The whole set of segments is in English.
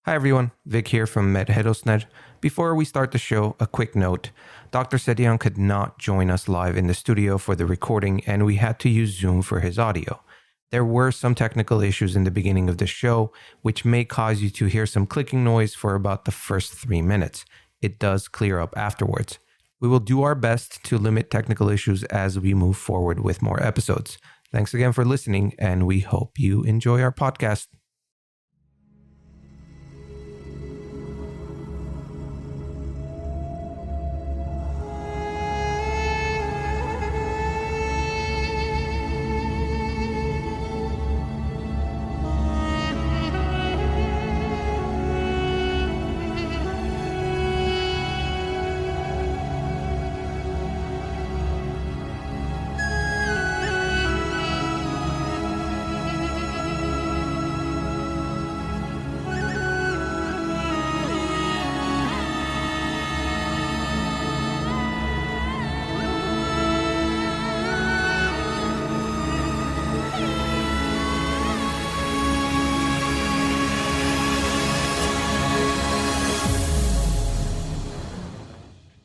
Hi everyone, Vic here from Mer Herosner. Before we start the show, a quick note. Dr. Sedian could not join us live in the studio for the recording, and we had to use Zoom for his audio. There were some technical issues in the beginning of the show, which may cause you to hear some clicking noise for about the first 3 minutes. It does clear up afterwards. We will do our best to limit technical issues as we move forward with more episodes. Thanks again for listening, and we hope you enjoy our podcast.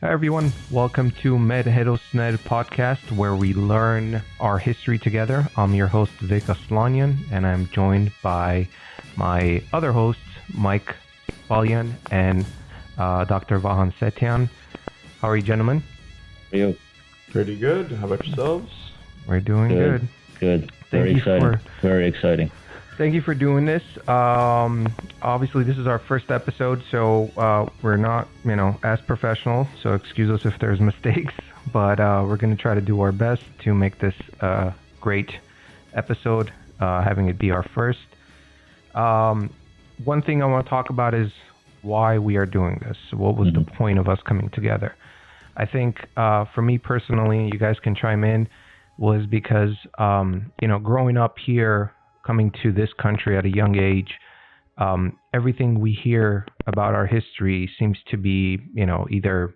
Hi everyone, welcome to Mer Herosner podcast, where we learn our history together. I'm your host Vic Aslanyan, and I'm joined by my other hosts, Mike Balyan and Dr. Vahan Setian. How are you, gentlemen? How are you? Pretty good. How about yourselves? We're doing good. Good. Very exciting. Very exciting. Thank you for doing this. Obviously, this is our first episode, so we're not, as professional. So excuse us if there's mistakes, but we're going to try to do our best to make this a great episode, having it be our first. One thing I want to talk about is why we are doing this. What was the point of us coming together? I think for me personally, you guys can chime in, was because, growing up here, coming to this country at a young age, everything we hear about our history seems to be, either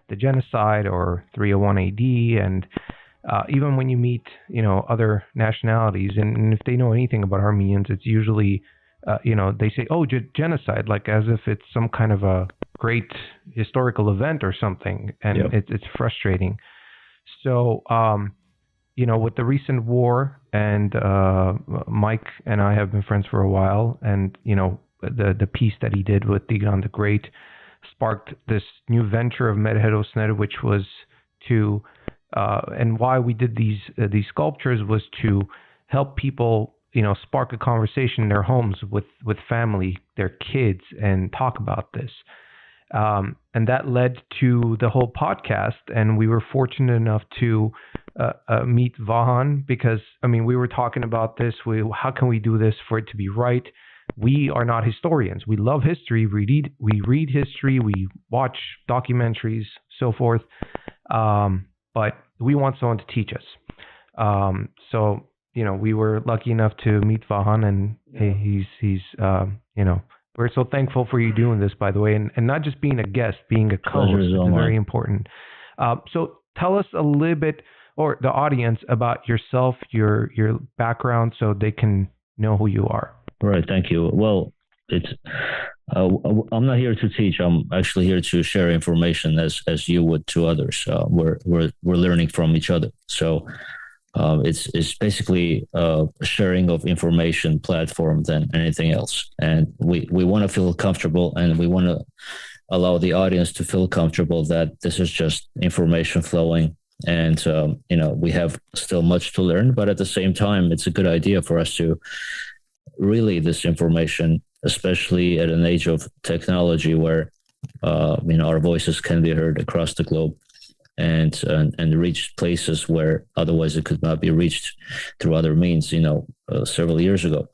the genocide or 301 AD. And even when you meet, other nationalities, and if they know anything about Armenians, it's usually, they say, oh, genocide, like as if it's some kind of a great historical event or something. And it's frustrating. So, with the recent war, and Mike and I have been friends for a while, and the piece that he did with Tigran the Great sparked this new venture of Mer Herosner, which was to, and why we did these sculptures was to help people, spark a conversation in their homes with family, their kids, and talk about this. And that led to the whole podcast, and we were fortunate enough to meet Vahan because, we were talking about this. How can we do this for it to be right? We are not historians. We love history. We read history. We watch documentaries, so forth. But we want someone to teach us. So, we were lucky enough to meet Vahan, and he's we're so thankful for you doing this, by the way, and not just being a guest, being a co-host. It's very important. So tell us a little bit, or the audience, about yourself, your background, so they can know who you are. Right. Thank you. Well, I'm not here to teach. I'm actually here to share information as you would to others. We're learning from each other. So it's basically a sharing of information platform than anything else. And we want to feel comfortable, and we want to allow the audience to feel comfortable that this is just information flowing. And, we have still much to learn, but at the same time, it's a good idea for us to relay this information, especially at an age of technology where, our voices can be heard across the globe. And reach places where otherwise it could not be reached through other means, several years ago.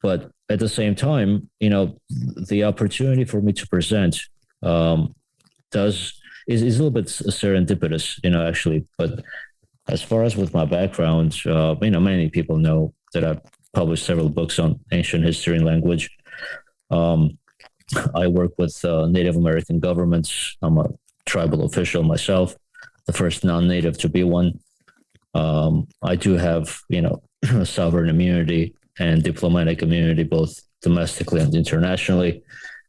But at the same time, the opportunity for me to present is a little bit serendipitous, actually. But as far as with my background, many people know that I've published several books on ancient history and language. I work with Native American governments. I'm a tribal official myself, the first non-native to be one. I do have, sovereign immunity and diplomatic immunity, both domestically and internationally.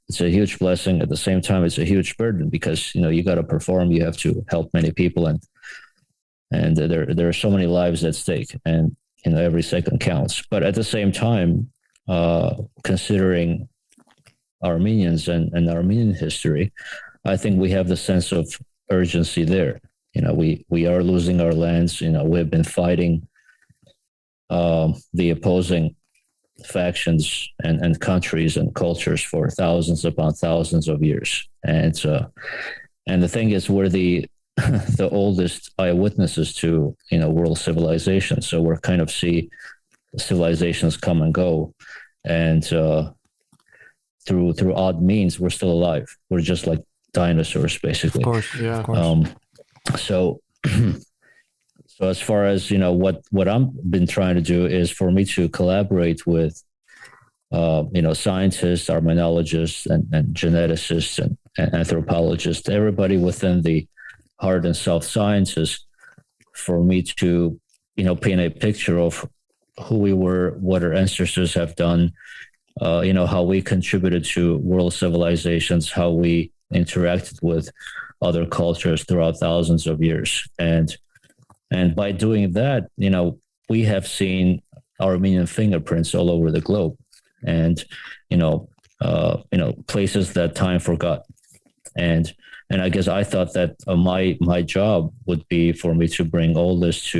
it's a huge blessing. At the same time, it's a huge burden because you got to perform, you have to help many people, and there are so many lives at stake, and every second counts. But at the same time, considering Armenians and Armenian history, I think we have the sense of urgency there. We are losing our lands. We've been fighting the opposing factions and countries and cultures for thousands upon thousands of years, and the thing is, we're the the oldest eyewitnesses to world civilization. So we're kind of see civilizations come and go, and through odd means, we're still alive. We're just like dinosaurs, basically. Of course, yeah. Of course. So as far as what I've been trying to do is for me to collaborate with scientists, archaeologists, and geneticists and anthropologists, everybody within the hard and soft sciences, for me to paint a picture of who we were, what our ancestors have done, how we contributed to world civilizations, how we interacted with other cultures throughout thousands of years, and by doing that, we have seen Armenian fingerprints all over the globe, and places that time forgot, and I guess I thought that my job would be for me to bring all this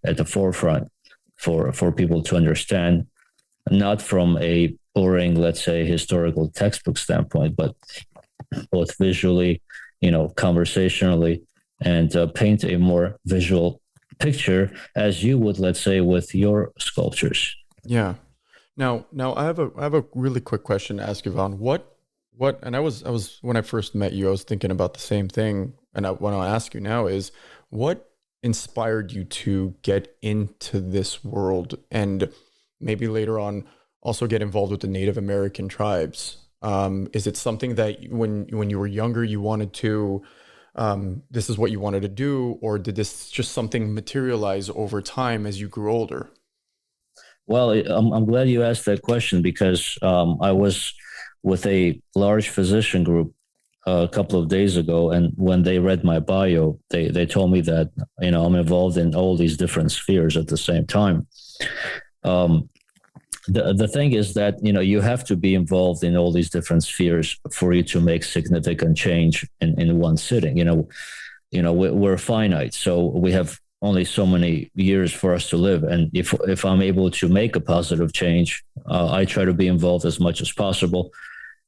at the forefront for people to understand, not from a boring, let's say, historical textbook standpoint, but both visually, conversationally, and paint a more visual picture as you would, let's say, with your sculptures. Yeah. Now I have a really quick question to ask you, Ivan. What and I was when I first met you, I was thinking about the same thing, and what I'll ask you now is, what inspired you to get into this world, and maybe later on also get involved with the Native American tribes? Is it something that when you were younger you wanted to, this is what you wanted to do, or did this just something materialize over time as you grew older? Well, I'm glad you asked that question, because I was with a large physician group a couple of days ago, and when they read my bio, they told me that I'm involved in all these different spheres at the same time. The thing is that you have to be involved in all these different spheres for you to make significant change in one sitting. We're finite, so we have only so many years for us to live, and if I'm able to make a positive change, I try to be involved as much as possible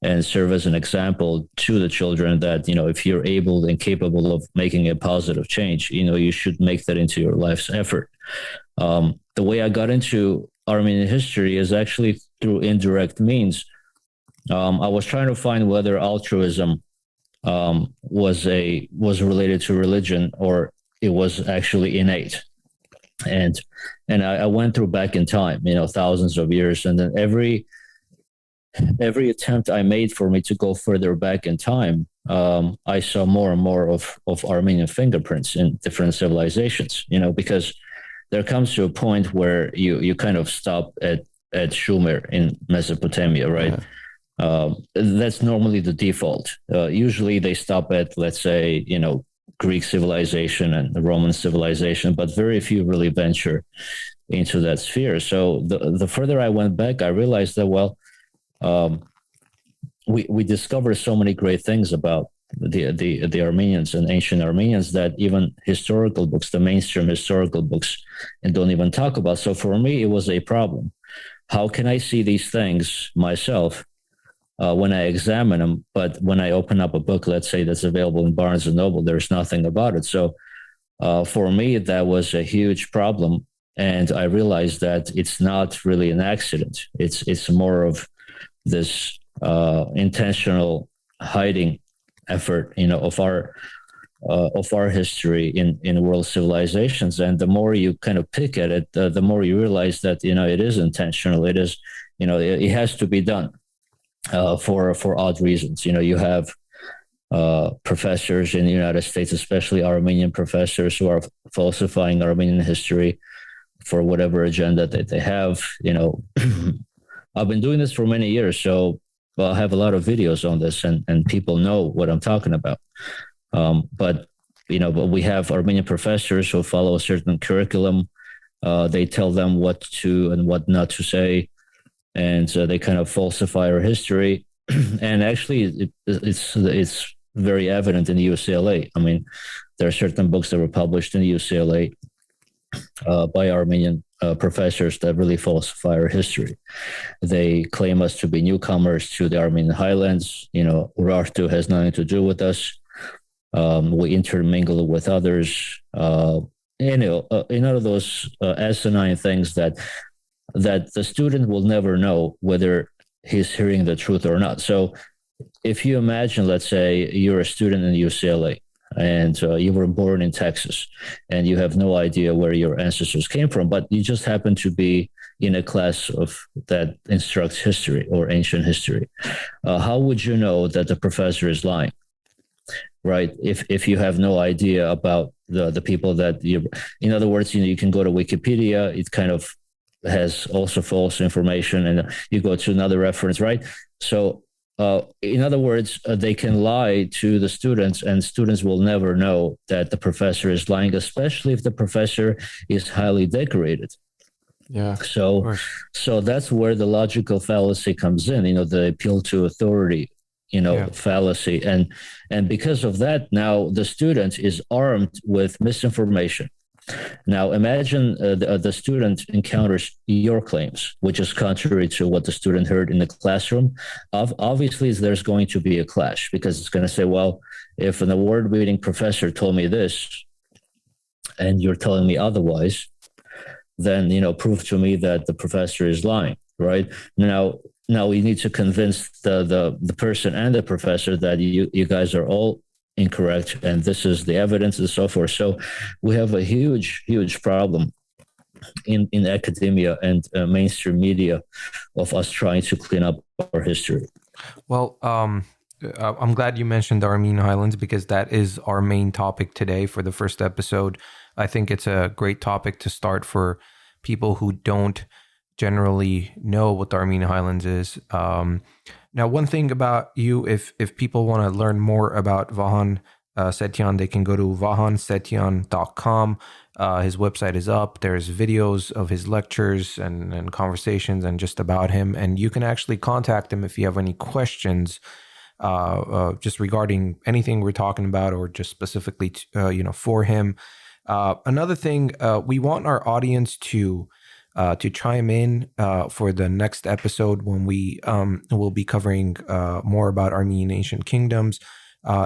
and serve as an example to the children that if you're able and capable of making a positive change, you should make that into your life's effort. The way I got into Armenian history is actually through indirect means. I was trying to find whether altruism was related to religion, or it was actually innate. And I went through back in time, thousands of years, and then every attempt I made for me to go further back in time, I saw more and more of Armenian fingerprints in different civilizations. Because there comes to a point where you kind of stop at Sumer in Mesopotamia, right? Yeah. That's normally the default. Usually they stop at, let's say, Greek civilization and the Roman civilization, but very few really venture into that sphere. So the further I went back, I realized that, we discovered so many great things about the Armenians and ancient Armenians that even historical books, the mainstream historical books, and don't even talk about. So for me, it was a problem. How can I see these things myself when I examine them, but when I open up a book, let's say that's available in Barnes and Noble, there's nothing about it. So for me, that was a huge problem, and I realized that it's not really an accident. It's more of this intentional hiding effort, of our history in world civilizations. And the more you kind of pick at it, the more you realize that it is intentional. It is, it has to be done for odd reasons. You have professors in the United States, especially Armenian professors, who are falsifying Armenian history for whatever agenda that they have. I've been doing this for many years, so I have a lot of videos on this, and people know what I'm talking about. But we have Armenian professors who follow a certain curriculum. They tell them what to and what not to say, and they kind of falsify our history. And actually, it's very evident in the UCLA. I mean, there are certain books that were published in the UCLA by Armenian professors that really falsify our history. They claim us to be newcomers to the Armenian Highlands. Urartu has nothing to do with us. We intermingle with others. In all of those asinine things that the student will never know whether he's hearing the truth or not. So if you imagine, let's say you're a student in UCLA and you were born in Texas and you have no idea where your ancestors came from, but you just happen to be in a class that instructs history or ancient history. How would you know that the professor is lying? Right? If you have no idea about the people that in other words, you can go to Wikipedia, it kind of has also false information, and you go to another reference, right? So in other words, they can lie to the students, and students will never know that the professor is lying, especially if the professor is highly decorated. Yeah. So that's where the logical fallacy comes in, the appeal to authority, fallacy. And because of that, now the student is armed with misinformation. Now, imagine the student encounters your claims, which is contrary to what the student heard in the classroom. Obviously, there's going to be a clash because it's going to say, well, if an award-winning professor told me this and you're telling me otherwise, then, prove to me that the professor is lying, right? Now we need to convince the person and the professor that you guys are all incorrect, and this is the evidence and so forth. So we have a huge problem in academia and mainstream media of us trying to clean up our history. Well, I'm glad you mentioned the Armenian Highlands because that is our main topic today for the first episode. I think it's a great topic to start for people who don't generally know what the Armenian Highlands is. Now, one thing about you, if people want to learn more about Vahan Setyan, they can go to vahansetyan.com. His website is up. There's videos of his lectures and conversations and just about him. And you can actually contact him if you have any questions just regarding anything we're talking about or just specifically, for him. Another thing, we want our audience to chime in for the next episode when we will be covering more about Armenian ancient kingdoms.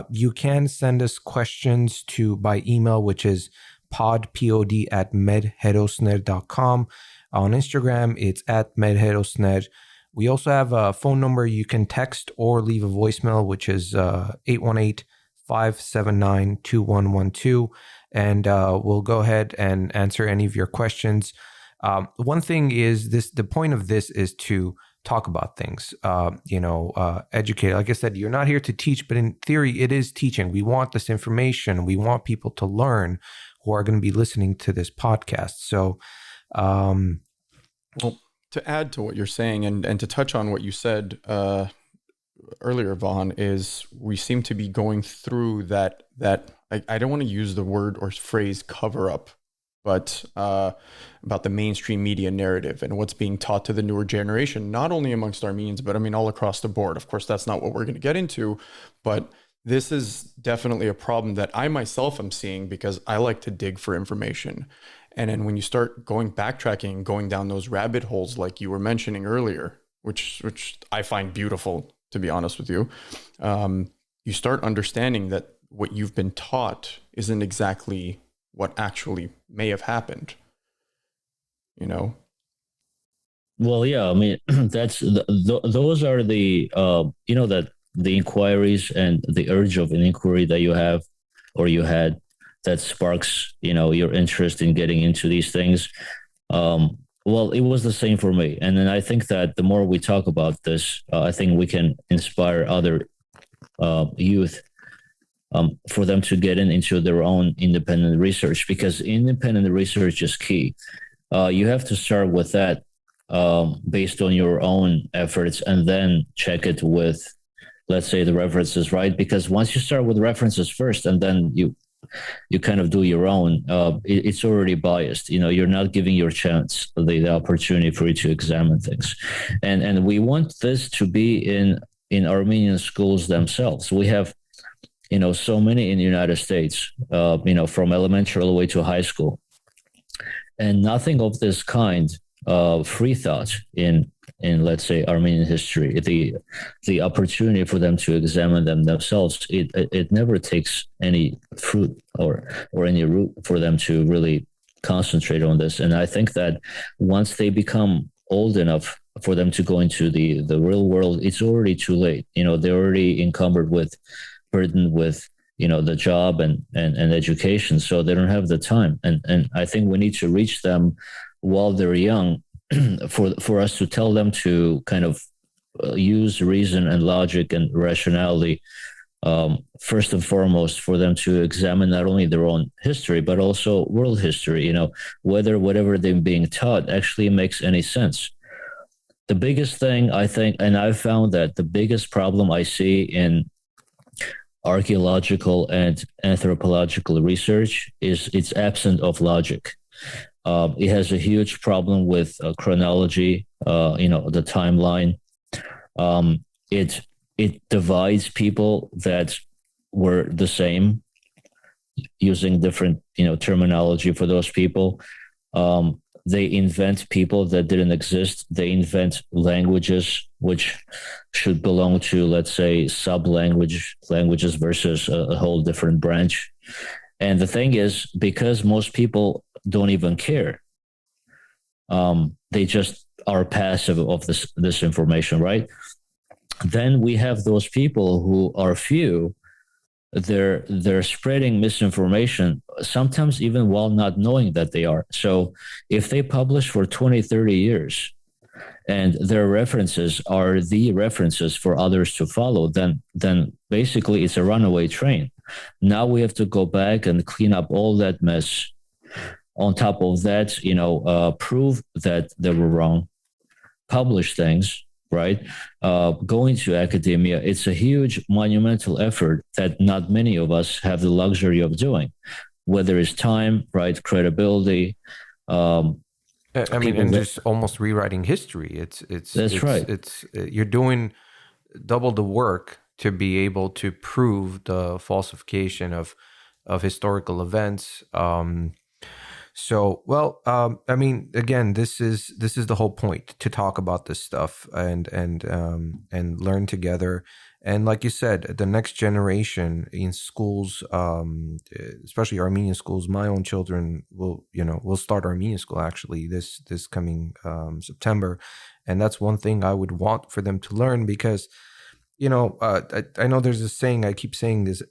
You can send us questions by email, which is pod@merherosner.com. On Instagram, it's @merherosner. We also have a phone number you can text or leave a voicemail, which is 818-579-2112. And we'll go ahead and answer any of your questions. One thing is the point of this is to talk about things, educate. Like I said, you're not here to teach, but in theory, it is teaching. We want this information. We want people to learn who are going to be listening to this podcast. So, well, to add to what you're saying and to touch on what you said earlier, Vahan, is we seem to be going through that I don't want to use the word or phrase cover up, but about the mainstream media narrative and what's being taught to the newer generation, not only amongst Armenians, but I mean, all across the board. Of course, that's not what we're going to get into, but this is definitely a problem that I myself am seeing because I like to dig for information. And then when you start backtracking, going down those rabbit holes, like you were mentioning earlier, which I find beautiful, to be honest with you, you start understanding that what you've been taught isn't exactly what actually may have happened, Well, yeah, I mean, those are the that the inquiries and the urge of an inquiry that you have or you had that sparks your interest in getting into these things. Well, it was the same for me, and then I think that the more we talk about this, I think we can inspire other youth for them to get into their own independent research, because independent research is key. You have to start with that based on your own efforts, and then check it with, let's say, the references, right? Because once you start with references first and then you kind of do your own, it's already biased. You're not giving your chance the opportunity for you to examine things. And we want this to be in Armenian schools themselves. We have, so many in the United States, from elementary all the way to high school. And nothing of this kind, free thought in let's say Armenian history, the opportunity for them to examine them themselves, it never takes any fruit or any root for them to really concentrate on this. And I think that once they become old enough for them to go into the real world, it's already too late. They're already burdened with the job and education, so they don't have the time. And I think we need to reach them while they're young, for us to tell them to kind of use reason and logic and rationality, first and foremost, for them to examine not only their own history, but also world history, whether whatever they're being taught actually makes any sense. The biggest thing, I think, and I've found that the biggest problem I see in archaeological and anthropological research is it's absent of logic. It has a huge problem with chronology, the timeline. It divides people that were the same, using different, terminology for those people. They invent people that didn't exist. They invent languages which should belong to, let's say, languages versus a whole different branch. And the thing is, because most people don't even care, they just are passive of this information, right? Then we have those people who are few. They're spreading misinformation, sometimes even while not knowing that they are. So if they publish for 20, 30 years and their references are the references for others to follow, then basically it's a runaway train. Now we have to go back and clean up all that mess. On top of that, prove that they were wrong, publish things, right? Going to academia, it's a huge monumental effort that not many of us have the luxury of doing, whether it's time, right, credibility. And just almost rewriting history. Right. You're doing double the work to be able to prove the falsification of historical events. Again, this is the whole point, to talk about this stuff and learn together. And like you said, the next generation in schools, especially Armenian schools, my own children will start Armenian school actually this coming September. And that's one thing I would want for them to learn, because I know there's a saying, I keep saying this,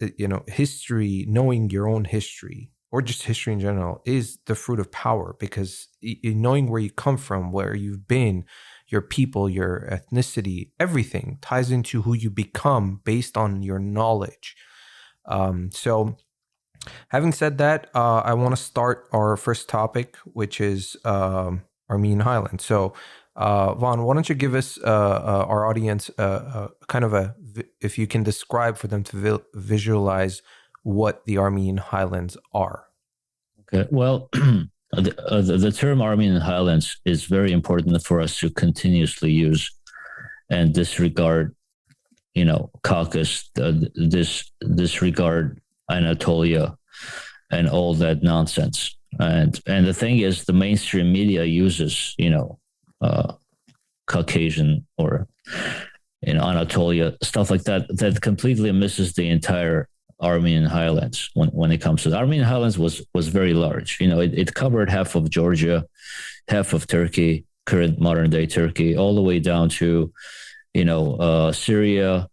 history, knowing your own history, or just history in general, is the fruit of power, because knowing where you come from, where you've been, your people, your ethnicity, everything ties into who you become based on your knowledge. So having said that, I want to start our first topic, which is Armenian Highlands. So Vaughn, why don't you give us, our audience, if you can describe for them to visualize what the Armenian Highlands are. Okay, well, the term Armenian Highlands is very important for us to continuously use and disregard, Caucasus, disregard Anatolia and all that nonsense. And the thing is, the mainstream media uses, Caucasian or, Anatolia, stuff like that, that completely misses the entire Armenian Highlands when it comes to the Armenian Highlands was very large. It covered half of Georgia, half of Turkey, current modern day Turkey, all the way down to, Syria,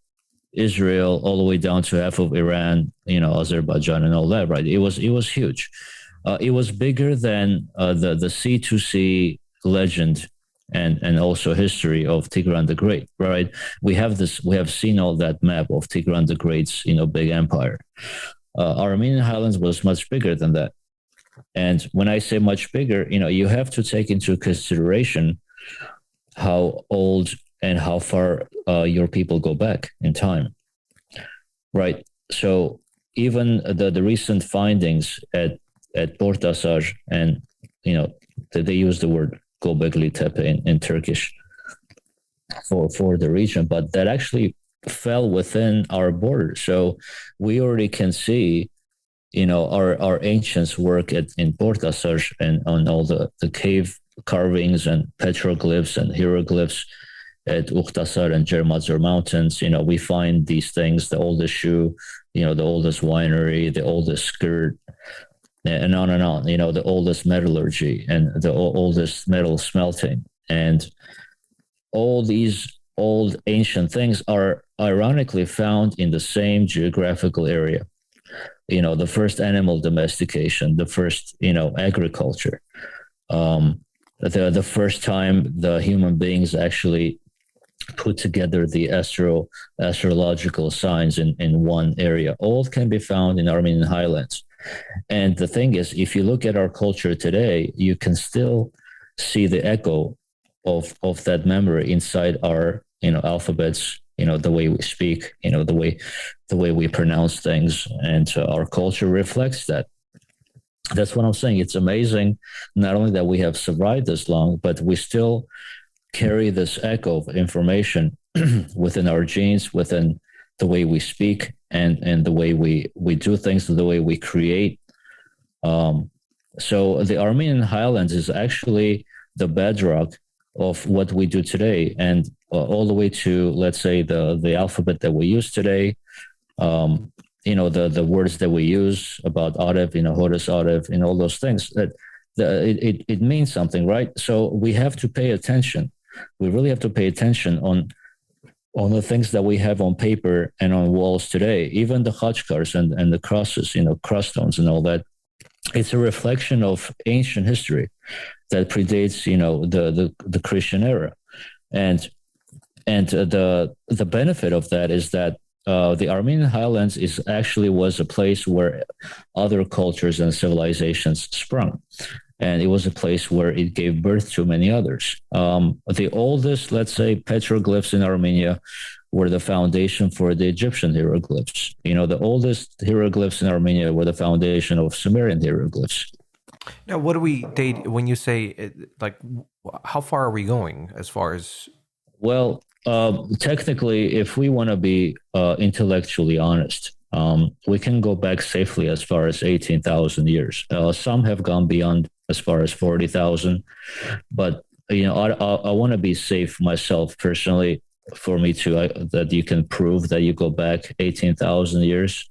Israel, all the way down to half of Iran, Azerbaijan and all that, right? It was huge. It was bigger than the C2C legend and also history of Tigran the Great, right? We have seen all that map of Tigran the Great's, big empire. Armenian Highlands was much bigger than that. And when I say much bigger, you have to take into consideration how old and how far your people go back in time, right? So even the recent findings at Portasar, and they use the word Göbekli Tepe in Turkish for the region, but that actually fell within our border. So we already can see, our ancients work in Portasar and on all the cave carvings and petroglyphs and hieroglyphs at Uhtasar and Cermazor Mountains. We find these things: the oldest shoe, the oldest winery, the oldest skirt, and on and on. The oldest metallurgy and the oldest metal smelting, and all these old ancient things are ironically found in the same geographical area. The first animal domestication, the first agriculture, the first time the human beings actually put together the astrological signs in one area. All can be found in Armenian Highlands. And the thing is, if you look at our culture today, you can still see the echo of that memory inside our alphabets, the way we speak, the way we pronounce things, and our culture reflects that. That's what I'm saying. It's amazing not only that we have survived this long, but we still carry this echo of information within our genes, within the way we speak, and the way we do things, the way we create. So the Armenian Highlands is actually the bedrock of what we do today, and all the way to, let's say, the alphabet that we use today. The words that we use about Arev, Horus Arev, and all those things, that it means something, right? So we have to pay attention. We really have to pay attention on the things that we have on paper and on walls today. Even the khachkars and the crosses, cross stones and all that. It's a reflection of ancient history that predates, the Christian era, and the benefit of that is that the Armenian Highlands was a place where other cultures and civilizations sprung, and it was a place where it gave birth to many others. The oldest, let's say, petroglyphs in Armenia were the foundation for the Egyptian hieroglyphs. The oldest hieroglyphs in Armenia were the foundation of Sumerian hieroglyphs. Now, what do we date when you say, how far are we going as far as? Well, technically, if we want to be intellectually honest, we can go back safely as far as 18,000 years. Some have gone beyond as far as 40,000, but I want to be safe myself personally. For me to that you can prove that you go back 18,000 years,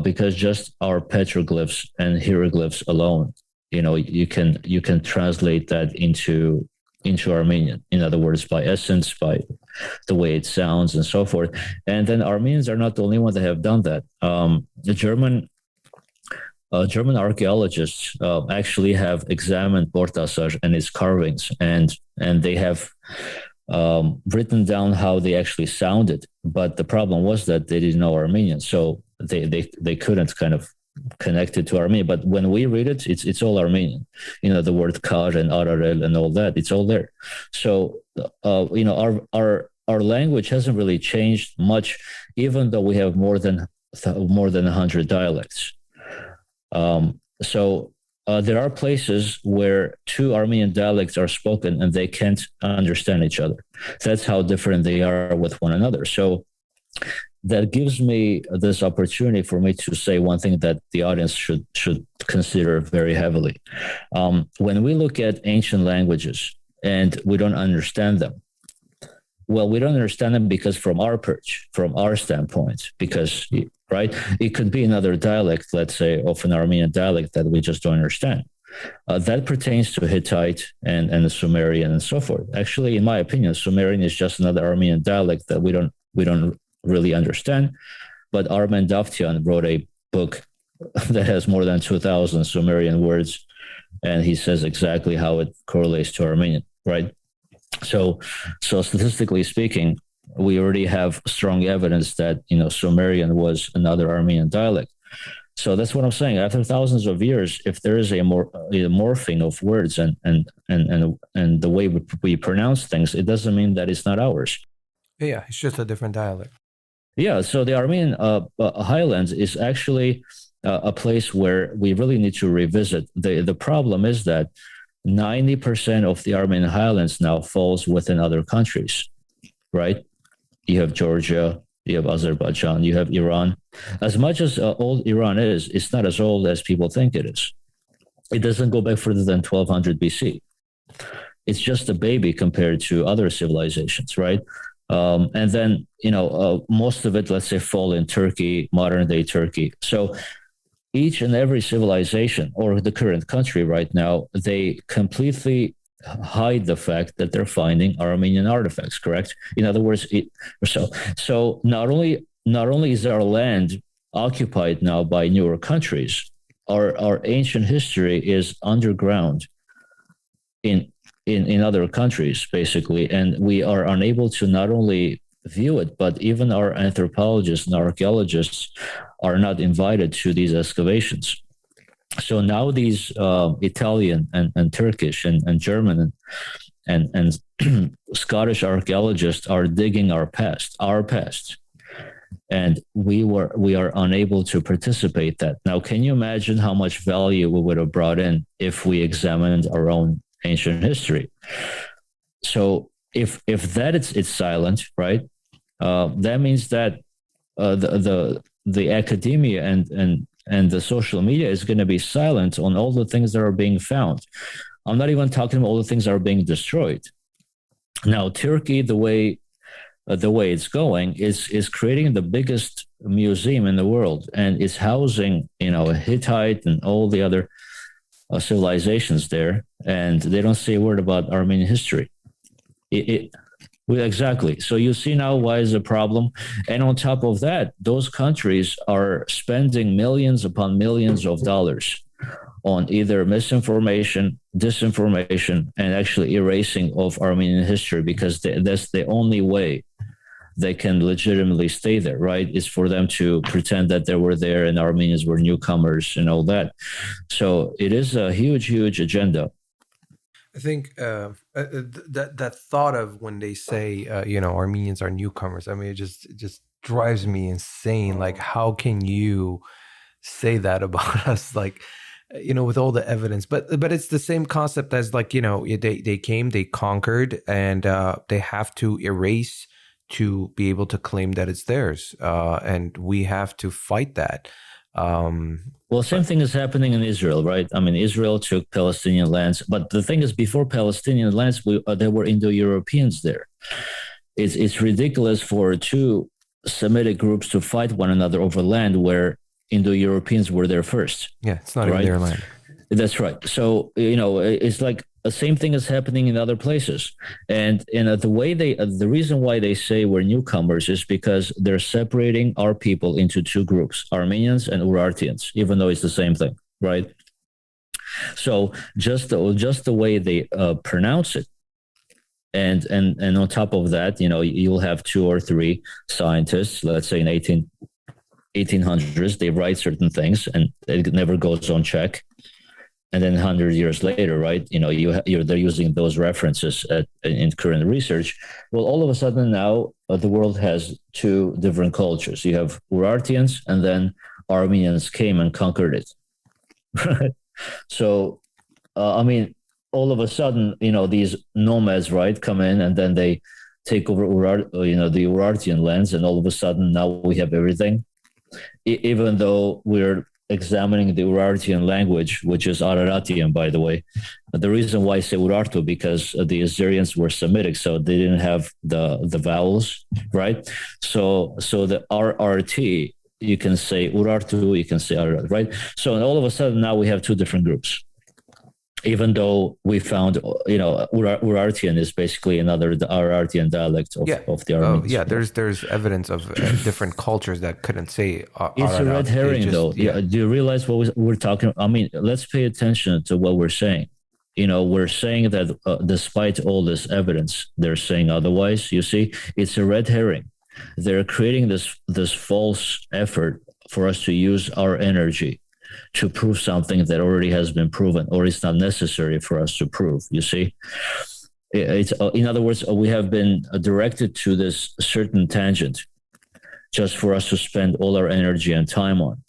because just our petroglyphs and hieroglyphs alone, you can translate that into Armenian. In other words, by essence, by the way it sounds, and so forth. And then Armenians are not the only ones that have done that. The German archaeologists actually have examined Portasar and its carvings, and they have written down how they actually sounded. But the problem was that they didn't know Armenian, so they couldn't kind of connect it to Armenian. But when we read it, it's all Armenian. The word kar and ararel and all that, it's all there. So our language hasn't really changed much, even though we have more than 100 dialects. There are places where two Armenian dialects are spoken and they can't understand each other. That's how different they are with one another. So that gives me this opportunity for me to say one thing that the audience should consider very heavily. When we look at ancient languages and we don't understand them, well, we don't understand them because from our perch, from our standpoint, because, right, it could be another dialect, let's say, of an Armenian dialect that we just don't understand. That pertains to Hittite and the Sumerian and so forth. Actually, in my opinion, Sumerian is just another Armenian dialect that we don't really understand. But Armen Davtyan wrote a book that has more than 2,000 Sumerian words, and he says exactly how it correlates to Armenian, right? So statistically speaking, we already have strong evidence that Sumerian was another Armenian dialect. So that's what I'm saying. After thousands of years, if there is a morphing of words and the way we pronounce things, it doesn't mean that it's not ours. Yeah, it's just a different dialect. Yeah. So the Armenian Highlands is actually a place where we really need to revisit. The problem is that 90% of the Armenian Highlands now falls within other countries, right? You have Georgia, you have Azerbaijan, you have Iran. As much as old Iran is, it's not as old as people think it is. It doesn't go back further than 1200 BC. It's just a baby compared to other civilizations, right? And then, most of it, let's say, fall in Turkey, modern day Turkey. So each and every civilization or the current country right now, they completely hide the fact that they're finding Armenian artifacts, correct? In other words, so not only is our land occupied now by newer countries, our ancient history is underground in other countries, basically, and we are unable to not only view it, but even our anthropologists and archaeologists are not invited to these excavations. So now these Italian and Turkish and German and Scottish archaeologists are digging our past, and we are unable to participate that. Now, can you imagine how much value we would have brought in if we examined our own ancient history? So if that it's silent, right? That means that the academia and the social media is going to be silent on all the things that are being found. I'm not even talking about all the things that are being destroyed. Now, Turkey, the way it's going is creating the biggest museum in the world, and it's housing Hittite and all the other civilizations there, and they don't say a word about Armenian history. Exactly. So you see now why is a problem. And on top of that, those countries are spending millions upon millions of dollars on either misinformation, disinformation, and actually erasing of Armenian history, because that's the only way they can legitimately stay there, right? Is for them to pretend that they were there and Armenians were newcomers and all that. So it is a huge, huge agenda. I think that thought of when they say, Armenians are newcomers, I mean, it just drives me insane. Like, how can you say that about us? Like, with all the evidence, but it's the same concept as like, they came, they conquered, and they have to erase to be able to claim that it's theirs. And we have to fight that. Well, same thing is happening in Israel, right? I mean, Israel took Palestinian lands, but the thing is, before Palestinian lands, there were Indo-Europeans there. It's ridiculous for two Semitic groups to fight one another over land where Indo-Europeans were there first. Yeah, it's not even their land. That's right. So, it's like the same thing is happening in other places. And the reason why they say we're newcomers is because they're separating our people into two groups, Armenians and Urartians, even though it's the same thing, right? So just the way they pronounce it. And on top of that, you'll have two or three scientists, let's say in 1800s, they write certain things and it never goes on check. And then 100 years later, right, they're using those references in current research. Well, all of a sudden now the world has two different cultures. You have Urartians, and then Armenians came and conquered it. Right? So, all of a sudden, these nomads, right, come in and then they take over the Urartian lands, and all of a sudden now we have everything. Even though we're examining the Urartian language, which is Araratian, by the way. The reason why I say Urartu, because the Assyrians were Semitic, so they didn't have the vowels, right? So the RRT, you can say Urartu, you can say Ararat, right? So all of a sudden now we have two different groups. Even though we found, Urartian is basically another Araratian dialect of the Armenians. There's evidence of different cultures that couldn't say Ararat. It's a red herring, though. Yeah. Do you realize what we're talking? I mean, let's pay attention to what we're saying. We're saying that despite all this evidence, they're saying otherwise. You see, it's a red herring. They're creating this false effort for us to use our energy to prove something that already has been proven, or it's not necessary for us to prove. You see, it's in other words, we have been directed to this certain tangent just for us to spend all our energy and time on.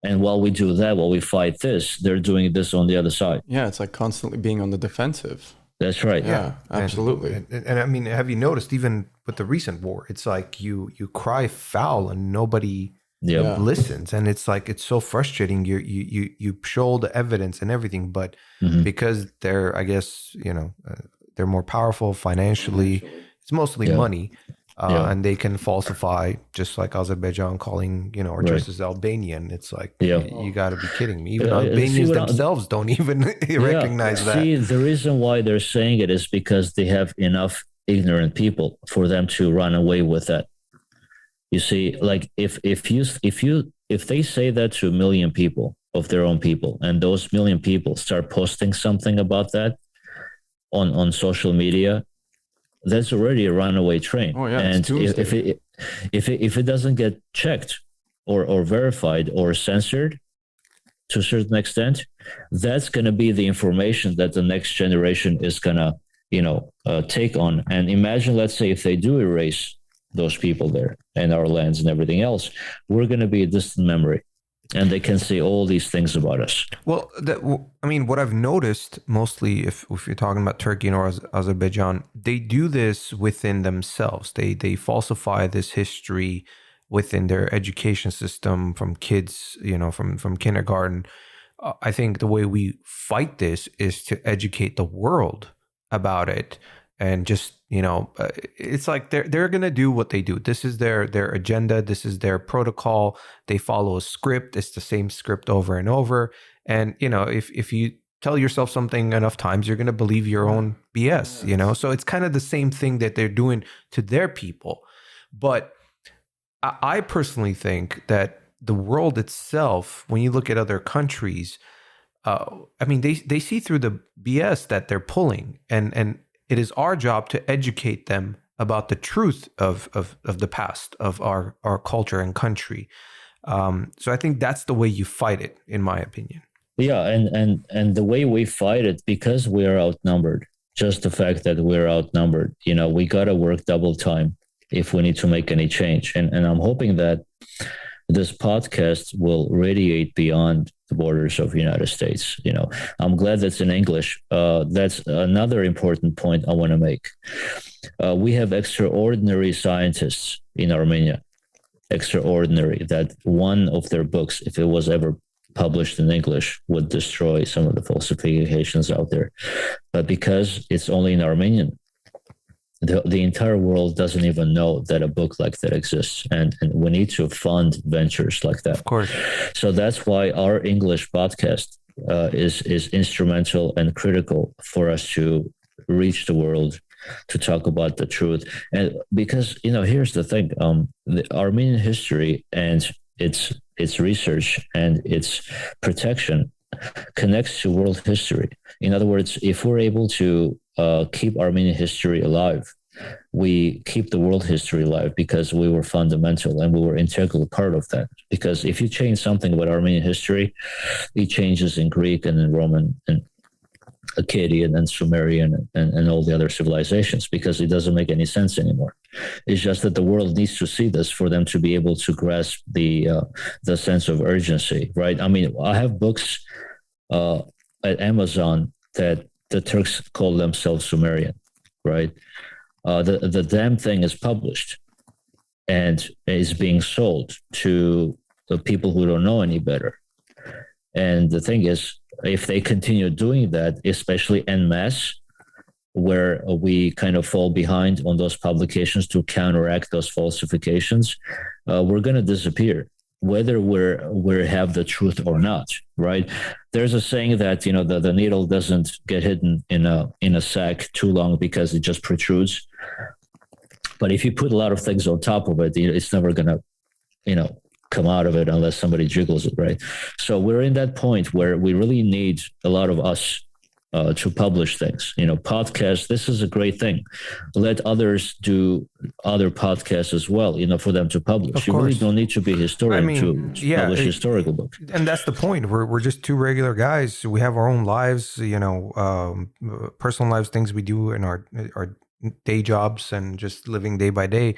And while we do that, while we fight this, they're doing this on the other side. Yeah, it's like constantly being on the defensive. That's right. Yeah, absolutely. And I mean, have you noticed even with the recent war, it's like you cry foul and nobody listens, and it's like it's so frustrating. You show all the evidence and everything, but because they're, I guess, they're more powerful financially. It's mostly money. And they can falsify, just like Azerbaijan calling, or just as Albanian. It's like, you got to be kidding me. Even Albanians themselves don't even recognize that. See, the reason why they're saying it is because they have enough ignorant people for them to run away with that. You see, like if they say that to 1 million people of their own people, and those 1 million people start posting something about that on social media, that's already a runaway train. Oh, yeah, and if it doesn't get checked or verified or censored to a certain extent, that's going to be the information that the next generation is going to take on. And imagine, let's say, if they do erase those people there and our lands and everything else, we're going to be a distant memory. And they can say all these things about us. Well, what I've noticed mostly, if you're talking about Turkey or Azerbaijan, they do this within themselves. They falsify this history within their education system from kids, from kindergarten. I think the way we fight this is to educate the world about it, and just it's like they're gonna do what they do. This is their agenda. This is their protocol. They follow a script. It's the same script over and over. And if you tell yourself something enough times, you're gonna believe your own BS. So it's kind of the same thing that they're doing to their people. But I personally think that the world itself, when you look at other countries, they see through the BS that they're pulling, and it is our job to educate them about the truth of the past, of our culture and country. So I think that's the way you fight it, in my opinion. Yeah, and the way we fight it, because we are outnumbered, just the fact that we're outnumbered, we got to work double time if we need to make any change. And I'm hoping that this podcast will radiate beyond the borders of the United States. I'm glad that's in English. That's another important point I want to make. We have extraordinary scientists in Armenia, extraordinary, that one of their books, if it was ever published in English, would destroy some of the falsifications out there. But because it's only in Armenian, the entire world doesn't even know that a book like that exists, and we need to fund ventures like that. Of course. So that's why our English podcast is instrumental and critical for us to reach the world, to talk about the truth. And because here's the thing: the Armenian history and its research and its protection connects to world history. In other words, if we're able to keep Armenian history alive, we keep the world history alive, because we were fundamental and we were integral part of that. Because if you change something about Armenian history, it changes in Greek and in Roman and Akkadian and Sumerian and all the other civilizations, because it doesn't make any sense anymore. It's just that the world needs to see this for them to be able to grasp the sense of urgency, right? I mean, I have books at Amazon that the Turks call themselves Sumerian, right? The damn thing is published and is being sold to the people who don't know any better. And the thing is, if they continue doing that, especially en masse, where we kind of fall behind on those publications to counteract those falsifications, we're going to disappear, whether we have the truth or not, right? There's a saying that the needle doesn't get hidden in a sack too long because it just protrudes. But if you put a lot of things on top of it, it's never going to come out of it unless somebody jiggles it, right? So we're in that point where we really need a lot of us to publish things. Podcasts. This is a great thing. Let others do other podcasts as well. For them to publish. Of You course. really don't need to be a historian to publish it- historical books. And that's the point. We're just two regular guys. We have our own lives, personal lives, things we do in our day jobs, and just living day by day.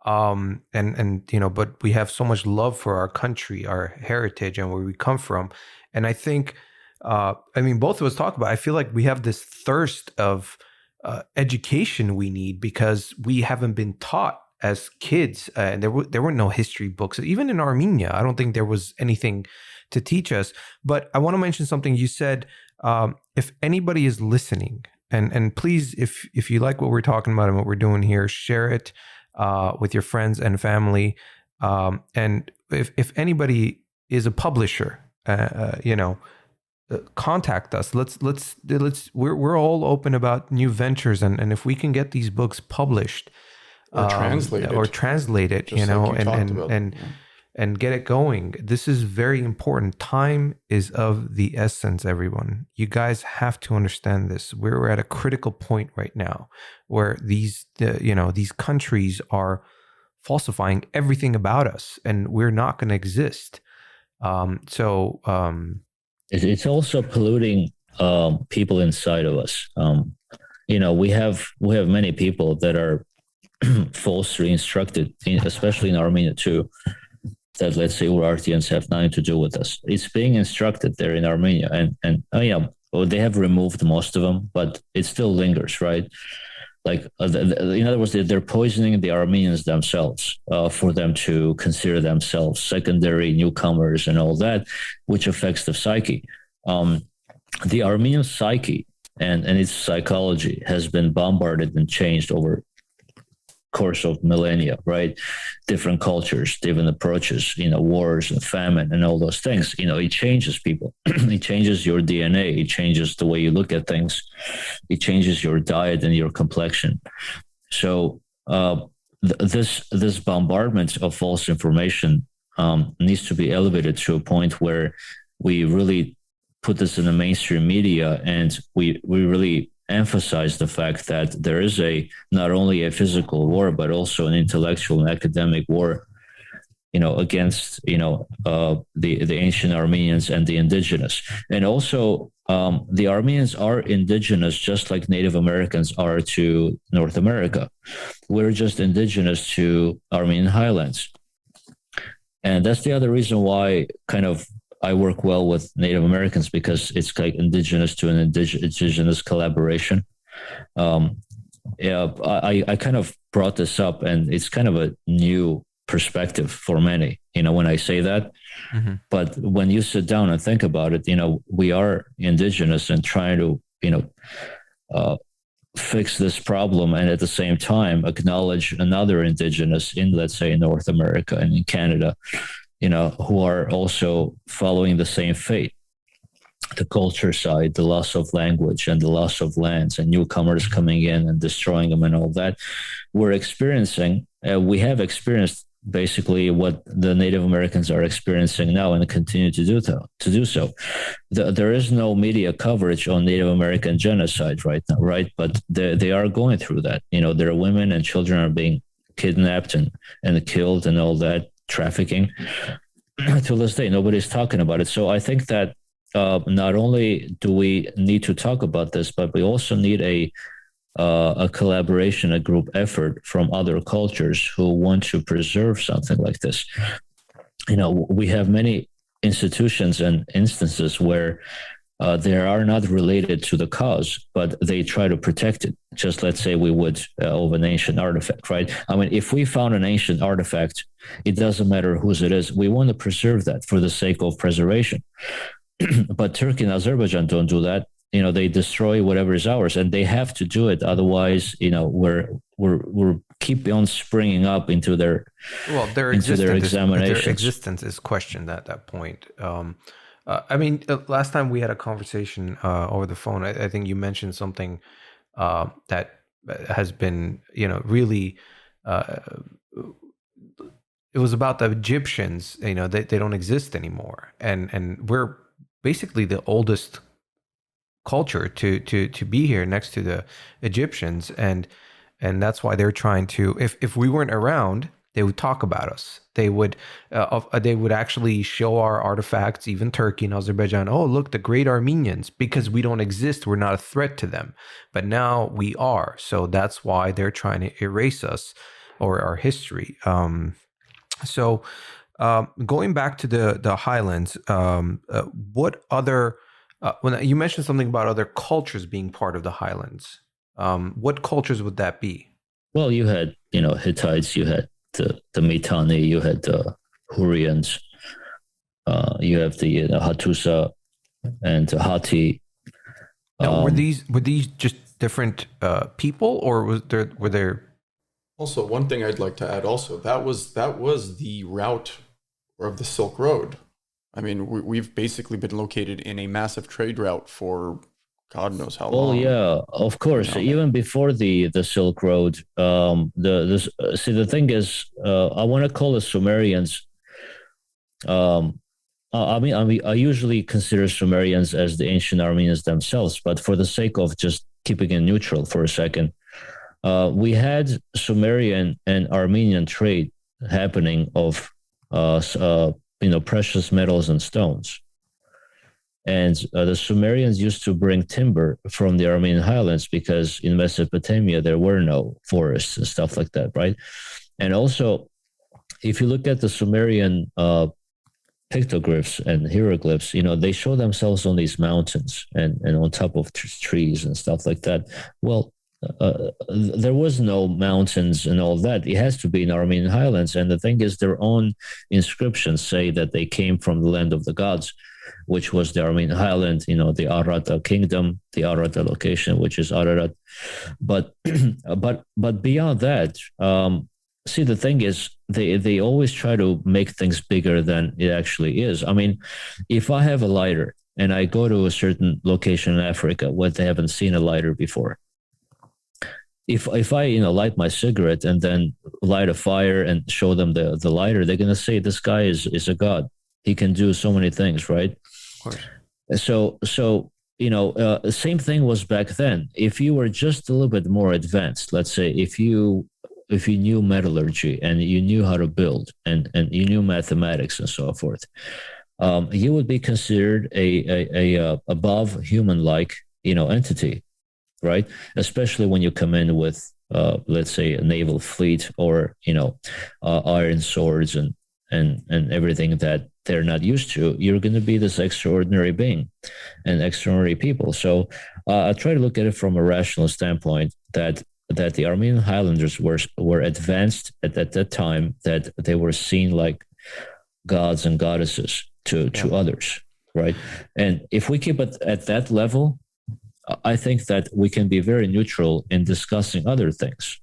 But we have so much love for our country, our heritage, and where we come from. And I think, both of us talk about, I feel like we have this thirst of education we need, because we haven't been taught as kids. And there were no history books. Even in Armenia, I don't think there was anything to teach us. But I want to mention something you said. If anybody is listening, and please, if you like what we're talking about and what we're doing here, share it with your friends and family. And if anybody is a publisher, contact us. We're all open about new ventures, and if we can get these books published or translated, and get it going. This is very important. Time is of the essence, everyone. You guys have to understand this. We're at a critical point right now where these countries are falsifying everything about us, and we're not going to exist. It's also polluting people inside of us. We have many people that are falsely instructed, especially in Armenia too, that, let's say, Urartians have nothing to do with us. It's being instructed there in Armenia, and they have removed most of them, but it still lingers, right? Like, in other words, they're poisoning the Armenians themselves for them to consider themselves secondary newcomers and all that, which affects the psyche. The Armenian psyche and its psychology has been bombarded and changed over course of millennia, right? Different cultures, different approaches, wars and famine and all those things. It changes people. It changes your DNA. It changes the way you look at things. It changes your diet and your complexion. So this bombardment of false information needs to be elevated to a point where we really put this in the mainstream media, and we really emphasize the fact that there is not only a physical war, but also an intellectual and academic war, against, the ancient Armenians and the indigenous. And also, the Armenians are indigenous, just like Native Americans are to North America. We're just indigenous to Armenian Highlands. And that's the other reason why I work well with Native Americans, because it's like indigenous to an indigenous collaboration. I kind of brought this up, and it's kind of a new perspective for many, when I say that. Mm-hmm. But when you sit down and think about it, we are indigenous and trying to, fix this problem, and at the same time acknowledge another indigenous in, let's say, North America and in Canada, who are also following the same fate. The culture side, the loss of language and the loss of lands, and newcomers coming in and destroying them and all that. We have experienced basically what the Native Americans are experiencing now, and continue to do so. There is no media coverage on Native American genocide right now, right? But they are going through that. Their women and children are being kidnapped and killed and all that. Trafficking. To this day, nobody's talking about it. So I think that not only do we need to talk about this, but we also need a collaboration, a group effort from other cultures who want to preserve something like this. We have many institutions and instances where they are not related to the cause, but they try to protect it. Just let's say we would of an ancient artifact, right? I mean, if we found an ancient artifact, it doesn't matter whose it is. We want to preserve that for the sake of preservation. But Turkey and Azerbaijan don't do that. They destroy whatever is ours, and they have to do it. Otherwise, we're keep on springing up into their examinations. Their existence is questioned at that point. Last time we had a conversation over the phone, I think you mentioned something that has been, really. It was about the Egyptians. They don't exist anymore, and we're basically the oldest culture to be here next to the Egyptians, and that's why they're trying to. If we weren't around, they would talk about us. They would actually show our artifacts, even Turkey and Azerbaijan. Oh, look, the great Armenians, because we don't exist, we're not a threat to them. But now we are, so that's why they're trying to erase us or our history. Going back to the Highlands, what other? When you mentioned something about other cultures being part of the Highlands, what cultures would that be? Well, you had Hittites, you had the Mitanni, you had the Hurrians, you have the Hattusa and the Hatti. Now, were these just different people, or were there? Also, one thing I'd like to add also, that was the route of the Silk Road. I mean, we've basically been located in a massive trade route for God knows how long. Oh yeah, of course. Even before the Silk Road, the thing is, I want to call the Sumerians. I usually consider Sumerians as the ancient Armenians themselves, but for the sake of just keeping it neutral for a second, we had Sumerian and Armenian trade happening of precious metals and stones. And the Sumerians used to bring timber from the Armenian Highlands because in Mesopotamia there were no forests and stuff like that, right? And also, if you look at the Sumerian pictographs and hieroglyphs, they show themselves on these mountains and on top of trees and stuff like that. Well, there was no mountains and all that. It has to be in Armenian Highlands. And the thing is, their own inscriptions say that they came from the land of the gods, which was the Armenian Highland, the Arata kingdom, the Arata location, which is Ararat. But beyond that, see, the thing is, they always try to make things bigger than it actually is. I mean, if I have a lighter and I go to a certain location in Africa where they haven't seen a lighter before, if I light my cigarette and then light a fire and show them the lighter, they're gonna say this guy is a god. He can do so many things, right? Of course. So same thing was back then. If you were just a little bit more advanced, let's say if you knew metallurgy and you knew how to build and you knew mathematics and so forth, you would be considered a above human-like entity, right? Especially when you come in with let's say a naval fleet or iron swords and everything that they're not used to. You're going to be this extraordinary being and extraordinary people. So I try to look at it from a rational standpoint that the Armenian Highlanders were advanced at that time, that they were seen like gods and goddesses to others, right? And if we keep it at that level, I think that we can be very neutral in discussing other things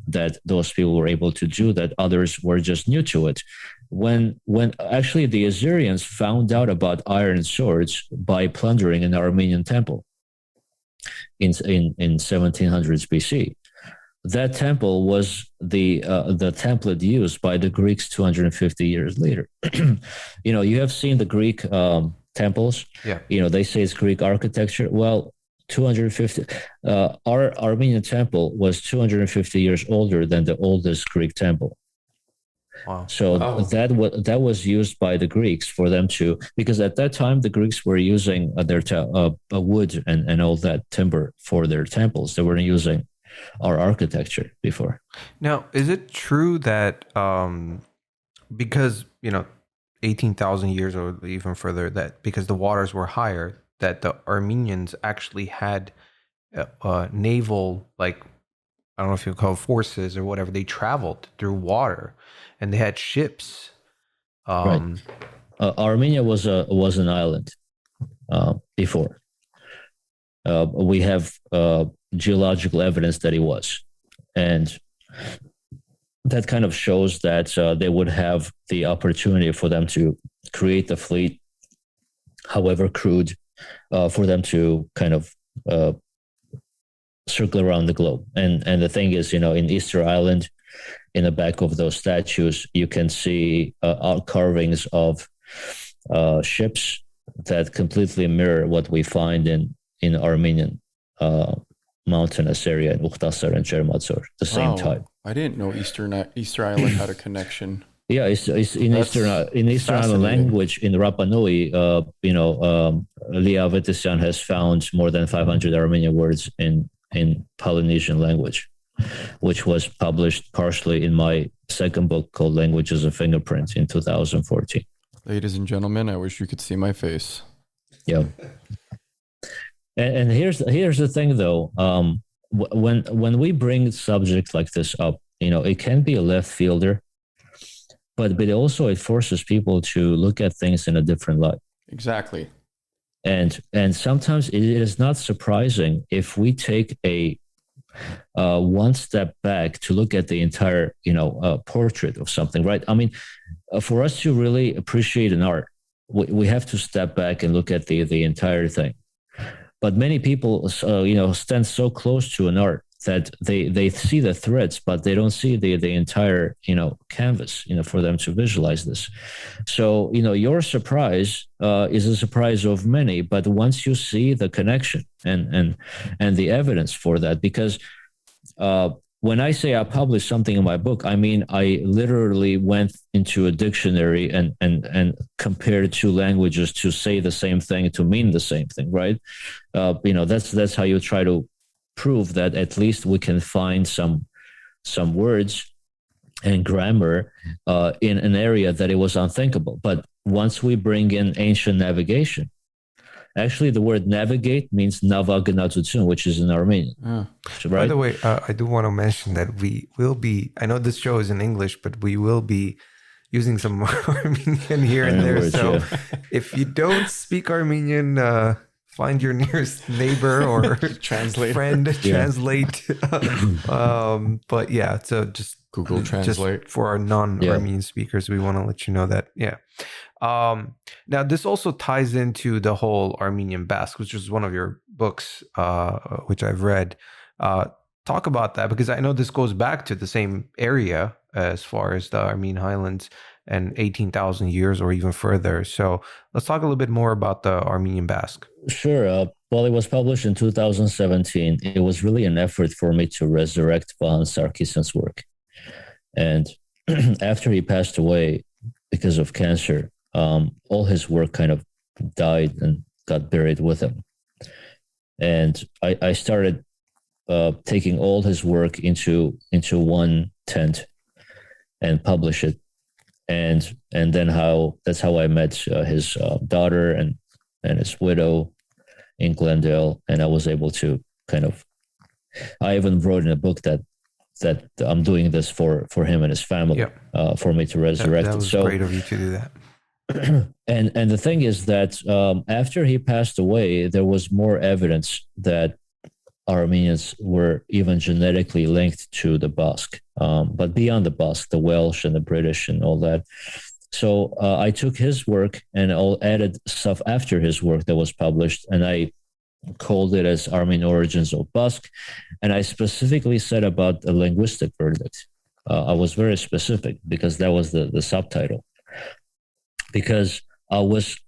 that those people were able to do that others were just new to it. When actually the Assyrians found out about iron swords by plundering an Armenian temple in 1700s BC. That temple was the template used by the Greeks 250 years later. You have seen the Greek temples. Yeah. They say it's Greek architecture. Well, 250. Our Armenian temple was 250 years older than the oldest Greek temple. Wow. So that was used by the Greeks for them to, because at that time the Greeks were using their wood and all that timber for their temples. They weren't using our architecture before. Now, is it true that because 18,000 years or even further, that because the waters were higher, that the Armenians actually had naval, like, I don't know if you call it forces or whatever, they traveled through water and they had ships. Right. Armenia was an island before. We have geological evidence that it was. And that kind of shows that they would have the opportunity for them to create the fleet, however crude, for them to kind of circle around the globe. And the thing is, in Easter Island, in the back of those statues, you can see carvings of ships that completely mirror what we find in in Armenian mountainous area in Ukhtasar and Chermazor the same time. I didn't know Easter Island had a connection. Yeah, it's in Eastern Island language in Rapa Nui. Lia Vetesian has found more than 500 Armenian words in Polynesian language, which was published partially in my second book called Languages of Fingerprint in 2014. Ladies and gentlemen, I wish you could see my face. Yeah. And here's the thing, though. When we bring subjects like this up, it can be a left fielder, but also it forces people to look at things in a different light. Exactly. And sometimes it is not surprising if we take a one step back to look at the entire portrait of something, right? I mean, for us to really appreciate an art, we have to step back and look at the entire thing. But many people, stand so close to an art that they see the threads, but they don't see the entire, canvas, for them to visualize this. So, your surprise is a surprise of many, but once you see the connection and the evidence for that, because when I say I published something in my book, I mean, I literally went into a dictionary and compared two languages to say the same thing, to mean the same thing, right? That's how you try to prove that at least we can find some words and grammar in an area that it was unthinkable. But once we bring in ancient navigation, actually the word navigate means navagnatutsun, which is in Armenian. Right? By the way, I do want to mention that we will be, I know this show is in English, but we will be using some Armenian here and there. Words, so yeah. If you don't speak Armenian, find your nearest neighbor or friend, translate. But yeah, so just Google Translate. Just for our non-Armenian speakers, we want to let you know that. Yeah. Now, this also ties into the whole Armenian Basque, which is one of your books, which I've read. Talk about that, because I know this goes back to the same area as far as the Armenian Highlands and 18,000 years or even further. So let's talk a little bit more about the Armenian Basque. Sure. Well, it was published in 2017. It was really an effort for me to resurrect Vahan Sarkisyan's work. And after he passed away because of cancer, all his work kind of died and got buried with him. And I started taking all his work into one tent and publish it. And then that's how I met his daughter and his widow in Glendale, and I was able to I even wrote in a book that I'm doing this for him and his family, for me to resurrect it. That was great of you to do that. And the thing is that after he passed away, there was more evidence that Armenians were even genetically linked to the Basque, but beyond the Basque, the Welsh and the British and all that. So I took his work and added stuff after his work that was published, and I called it as Armenian Origins of Basque. And I specifically said about the linguistic verdict. I was very specific because that was the subtitle. Because I was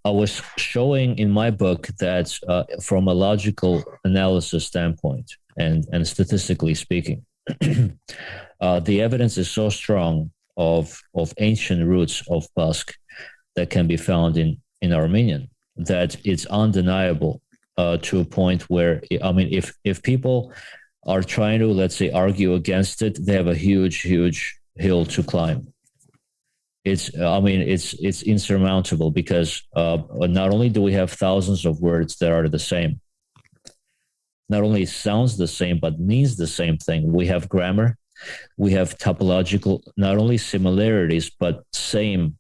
showing in my book that from a logical analysis standpoint and statistically speaking, the evidence is so strong of ancient roots of Basque that can be found in Armenian that it's undeniable to a point where, I mean, if people are trying to, let's say, argue against it, they have a huge hill to climb. It's insurmountable because not only do we have thousands of words that are the same, not only sounds the same, but means the same thing. We have grammar, we have topological, not only similarities, but same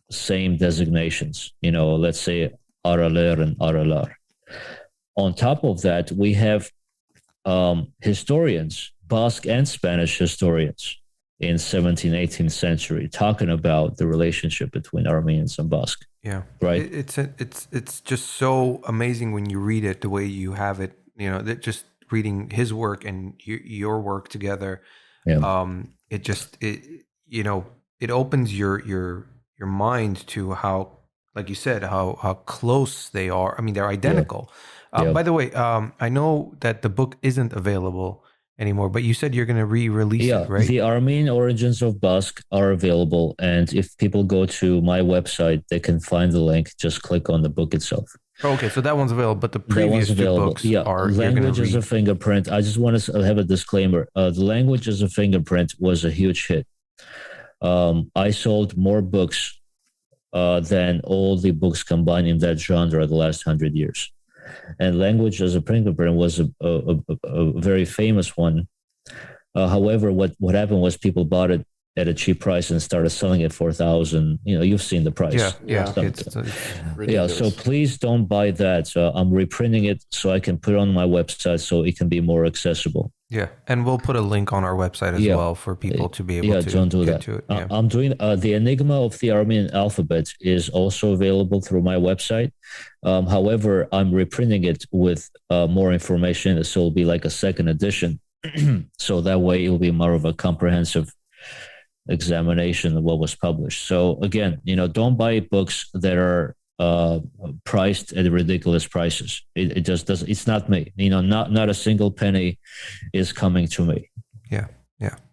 designations, let's say araler and aralar. On top of that, we have historians, Basque and Spanish historians, in 17th, 18th century, talking about the relationship between Armenians and Basque. Yeah, right. It's just so amazing when you read it the way you have it. That just reading his work and your work together. Yeah. It opens your mind to how like you said, how close they are. I mean, they're identical. Yeah. By the way, I know that the book isn't available anymore, but you said you're going to re-release it, right? The Armenian origins of Basque are available, and if people go to my website, they can find the link. Just click on the book itself. Okay, so that one's available, but the previous two books are Language as a Fingerprint. I just want to have a disclaimer. The Language as a Fingerprint was a huge hit. I sold more books than all the books combined in that genre the last 100 years. And Language as a Fingerprint was a very famous one. However, what happened was people bought it at a cheap price and started selling it for 1,000. You've seen the price. Yeah. So please don't buy that. I'm reprinting it so I can put it on my website so it can be more accessible. Yeah, and we'll put a link on our website as well for people to be able to don't do get that. to it. I'm doing the Enigma of the Armenian alphabet is also available through my website. However, I'm reprinting it with more information, so it'll be like a second edition. So that way it will be more of a comprehensive examination of what was published. So again, don't buy books that are priced at ridiculous prices. It just doesn't. It's not me. Not a single penny is coming to me. Yeah.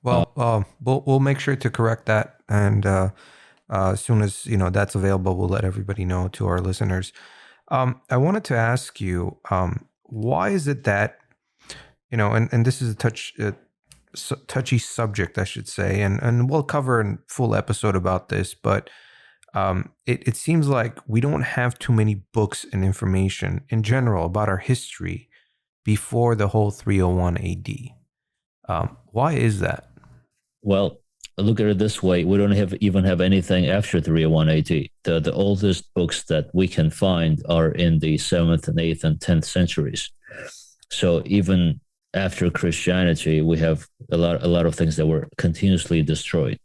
Well, we'll make sure to correct that, and as soon as that's available, we'll let everybody know, to our listeners. I wanted to ask you, why is it that and this is a touchy subject, I should say, and we'll cover a full episode about this, but it seems like we don't have too many books and information in general about our history before the whole 301 AD. Why is that? Well, look at it this way. We don't even have anything after 301 AD. The oldest books that we can find are in the 7th and 8th and 10th centuries. So even after Christianity, we have a lot of things that were continuously destroyed.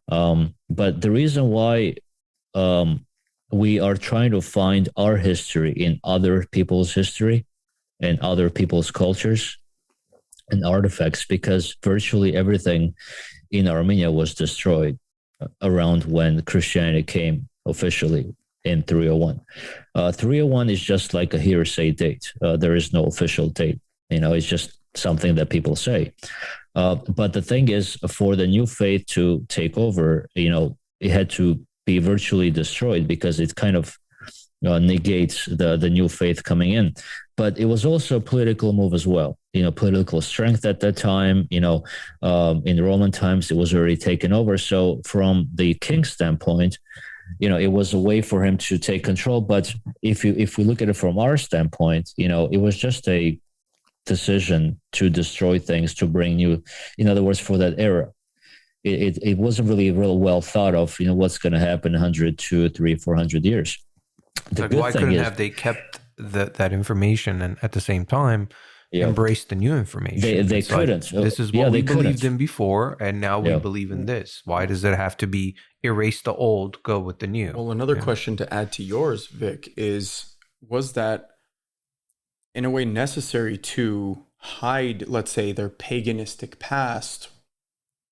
But the reason why we are trying to find our history in other people's history and other people's cultures and artifacts, because virtually everything in Armenia was destroyed around when Christianity came officially in 301. 301 is just like a hearsay date. There is no official date. It's just something that people say. But the thing is, for the new faith to take over, it had to be virtually destroyed because it kind of negates the new faith coming in. But it was also a political move as well. Political strength at that time. In Roman times, it was already taken over. So from the king's standpoint, it was a way for him to take control. But if we look at it from our standpoint, it was just a decision to destroy things, to bring new, in other words, for that era. It wasn't really real well thought of, what's going to happen 100, 200, 300, 400 years. Why couldn't have they kept that information and at the same time embraced the new information? They couldn't. This is what we believed in before, and now we believe in this. Why does it have to be erase the old, go with the new? Well, another question to add to yours, Vic, was that in a way necessary to hide, let's say, their paganistic past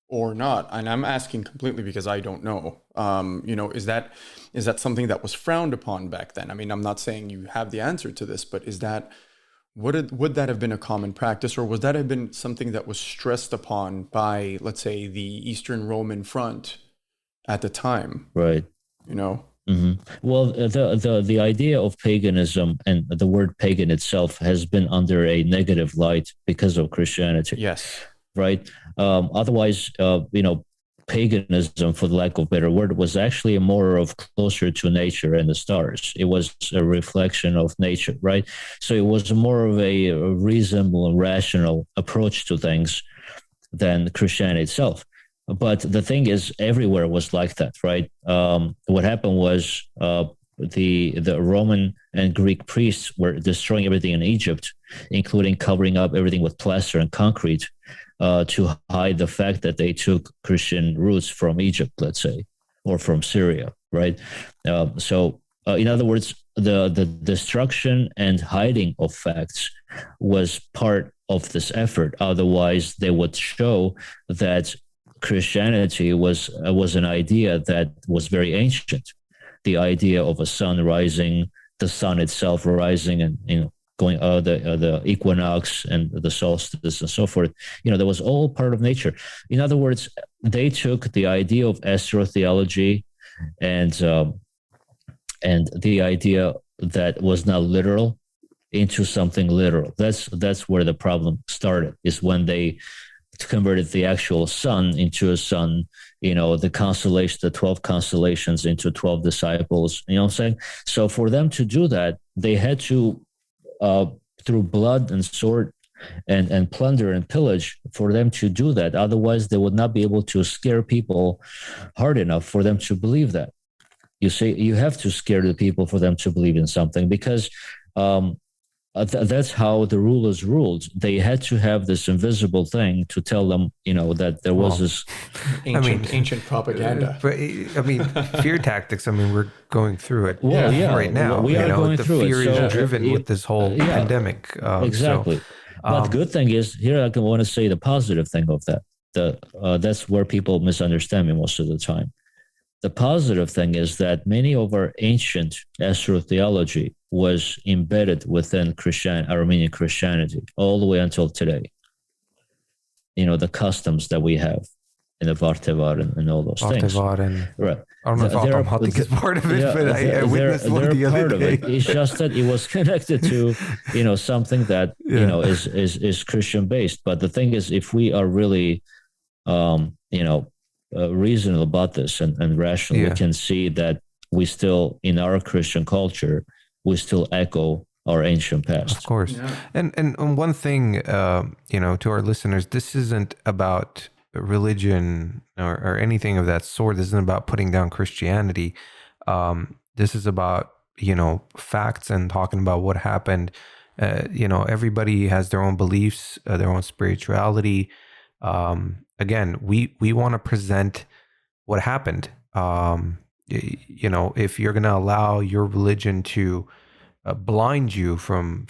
or not? And I'm asking completely because I don't know. Is that something that was frowned upon back then? I mean, I'm not saying you have the answer to this, but would that have been a common practice, or would that have been something that was stressed upon by, let's say, the Eastern Roman front at the time? Right. Mm-hmm. Well, the idea of paganism and the word pagan itself has been under a negative light because of Christianity. Yes. Right. Otherwise, paganism, for the lack of a better word, was actually more of closer to nature and the stars. It was a reflection of nature, right? So it was more of a reasonable and rational approach to things than Christianity itself. But the thing is, everywhere was like that, right? What happened was the Roman and Greek priests were destroying everything in Egypt, including covering up everything with plaster and concrete to hide the fact that they took Christian roots from Egypt, let's say, or from Syria, right? So in other words, the destruction and hiding of facts was part of this effort. Otherwise, they would show that Christianity was an idea that was very ancient. the idea of a sun rising, the sun itself rising, and going the equinox and the solstice and so forth. That was all part of nature. In other words, they took the idea of astrotheology and the idea that was not literal into something literal. That's where the problem started, is when they converted the actual sun into a sun, the constellation, the 12 constellations into 12 disciples, you know what I'm saying? So for them to do that, they had to, through blood and sword and plunder and pillage, for them to do that. Otherwise, they would not be able to scare people hard enough for them to believe that. You say you have to scare the people for them to believe in something, because that's how the rulers ruled. They had to have this invisible thing to tell them, that there was this ancient propaganda. Fear tactics. We're going through it right now. We are going through it. The fear is driven with this whole pandemic. Exactly. But the good thing is, here I want to say the positive thing of that. That's where people misunderstand me most of the time. The positive thing is that many of our ancient astrotheology was embedded within Armenian Christianity all the way until today. The customs that we have in the Vartevar and all those things. And right. I don't know if Altamhatik is part of it, but I witnessed one the other day. It's just that it was connected to, something that, is Christian based. But the thing is, if we are really, reasonable about this and rational, we can see that we still, in our Christian culture, we still echo our ancient past. Of course. Yeah. And one thing, to our listeners, this isn't about religion or anything of that sort. This isn't about putting down Christianity. This is about, facts and talking about what happened. Everybody has their own beliefs, their own spirituality. Again, we want to present what happened. If you're going to allow your religion to blind you from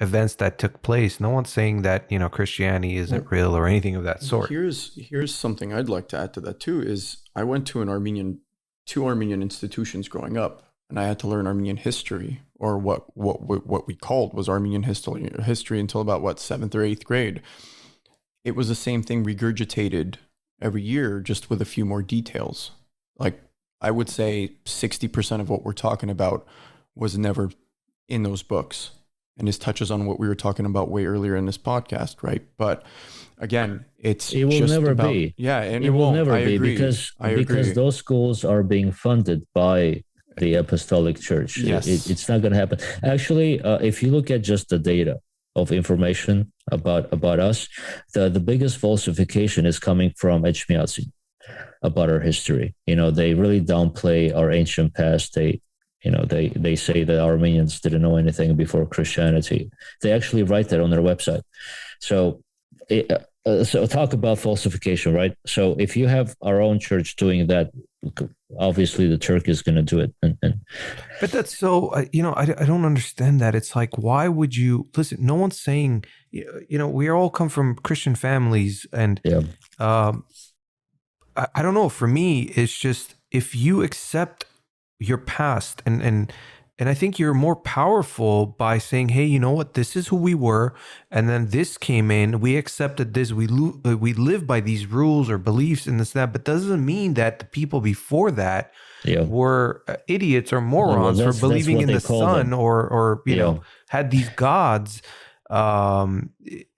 events that took place, no one's saying that Christianity isn't real or anything of that sort. Here's something I'd like to add to that too. Is I went to two Armenian institutions growing up, and I had to learn Armenian history, or what we called was Armenian history until about 7th or 8th grade. It was the same thing regurgitated every year, just with a few more details. Like, I would say 60% of what we're talking about was never in those books. And this touches on what we were talking about way earlier in this podcast, right? But again, it will just never be. Yeah, and it will never be, because those schools are being funded by the Apostolic Church. Yes. It's not going to happen. Actually, if you look at just the data of information about us, the biggest falsification is coming from Echmiadze about our history. They really downplay our ancient past. They say that Armenians didn't know anything before Christianity. They actually write that on their website. So talk about falsification, right? So if you have our own church doing that, obviously the Turk is going to do it. But that's so, I don't understand that. It's like, why would you listen? No one's saying, we all come from Christian families, and I don't know. For me, it's just, if you accept your past, and I think you're more powerful by saying, hey, you know what, this is who we were, and then this came in, we accepted this, we live by these rules or beliefs and this, that, but doesn't mean that the people before that were idiots or morons for believing in the sun or had these gods.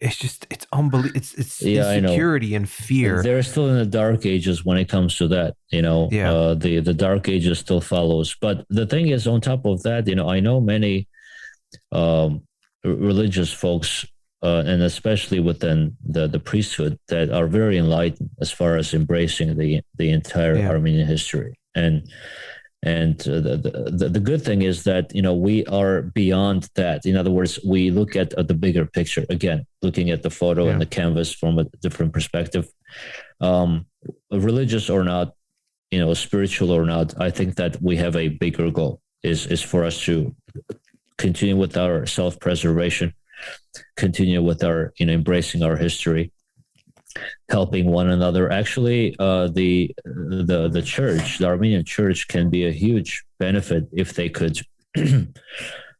It's unbelievable. It's insecurity and fear. They're still in the dark ages when it comes to that, the dark ages still follows. But the thing is, on top of that, I know many religious folks, and especially within the priesthood, that are very enlightened as far as embracing the entire Armenian history. And the good thing is that, we are beyond that. In other words, we look at the bigger picture, again, looking at the photo and the canvas from a different perspective. Religious or not, spiritual or not, I think that we have a bigger goal, is for us to continue with our self-preservation, continue with our, embracing our history, helping one another. Actually, the church, the Armenian church, can be a huge benefit if they could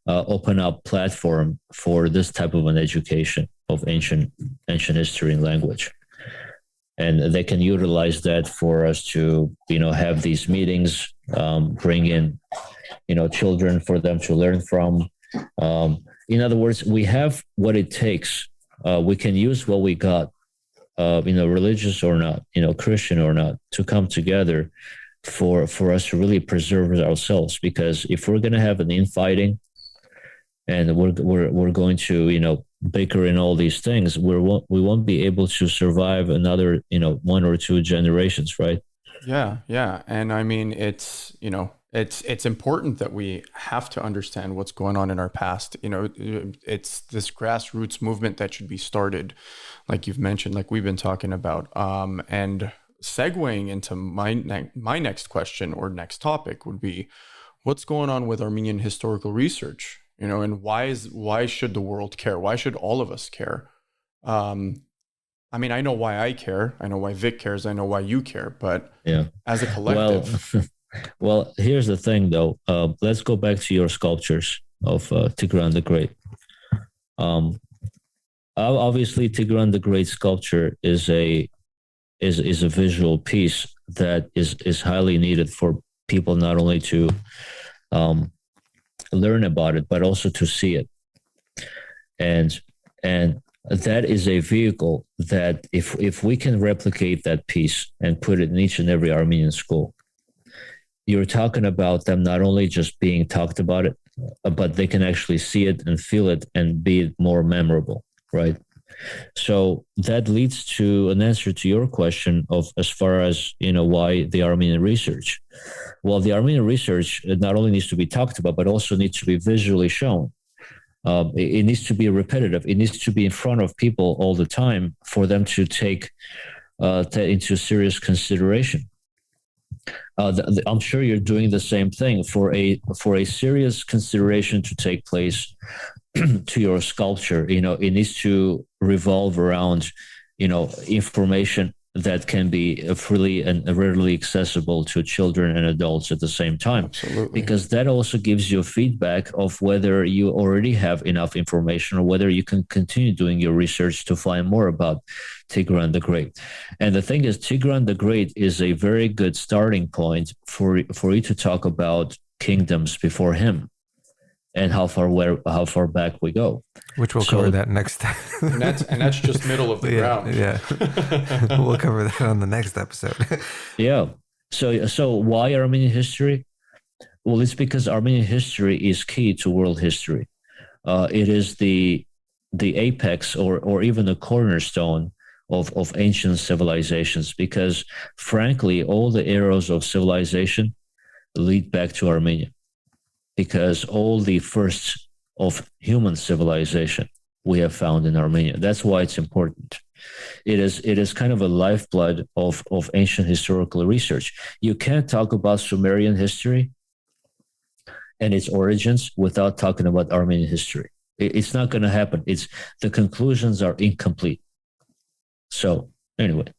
open up platform for this type of an education of ancient history and language. And they can utilize that for us to, have these meetings, bring in, children for them to learn from. In other words, we have what it takes. We can use what we got, religious or not, Christian or not, to come together for us to really preserve ourselves. Because if we're going to have an infighting and we're going to, bicker in all these things, we won't be able to survive another, 1 or 2 generations, right? Yeah. And I mean, it's important that we have to understand what's going on in our past. It's this grassroots movement that should be started, like you've mentioned, like we've been talking about. And segueing into my next question or next topic would be, what's going on with Armenian historical research? And why should the world care? Why should all of us care? I mean, I know why I care. I know why Vic cares. I know why you care. But as a collective, well, here's the thing, though. Let's go back to your sculptures of Tigran the Great. Obviously, Tigran the Great sculpture is a visual piece that is highly needed for people not only to learn about it, but also to see it. And that is a vehicle that if we can replicate that piece and put it in each and every Armenian school, you're talking about them not only just being talked about it, but they can actually see it and feel it and be more memorable, right? So that leads to an answer to your question of as far as, why the Armenian research. Well, the Armenian research not only needs to be talked about, but also needs to be visually shown. It needs to be repetitive. It needs to be in front of people all the time for them to take that into serious consideration. I'm sure you're doing the same thing for a serious consideration to take place to your sculpture. It needs to revolve around, information that can be freely and readily accessible to children and adults at the same time. Absolutely. Because that also gives you feedback of whether you already have enough information or whether you can continue doing your research to find more about Tigran the Great. And the thing is, Tigran the Great is a very good starting point for you to talk about kingdoms before him and how far back we go, which we'll cover that next time. and that's just middle of the ground. Yeah, we'll cover that on the next episode. Yeah. So why Armenian history? Well, it's because Armenian history is key to world history. It is the apex or even the cornerstone of ancient civilizations, because frankly, all the eras of civilization lead back to Armenia. Because all the firsts of human civilization we have found in Armenia. That's why it's important. It is kind of a lifeblood of ancient historical research. You can't talk about Sumerian history and its origins without talking about Armenian history. It's not going to happen. The conclusions are incomplete. So anyway,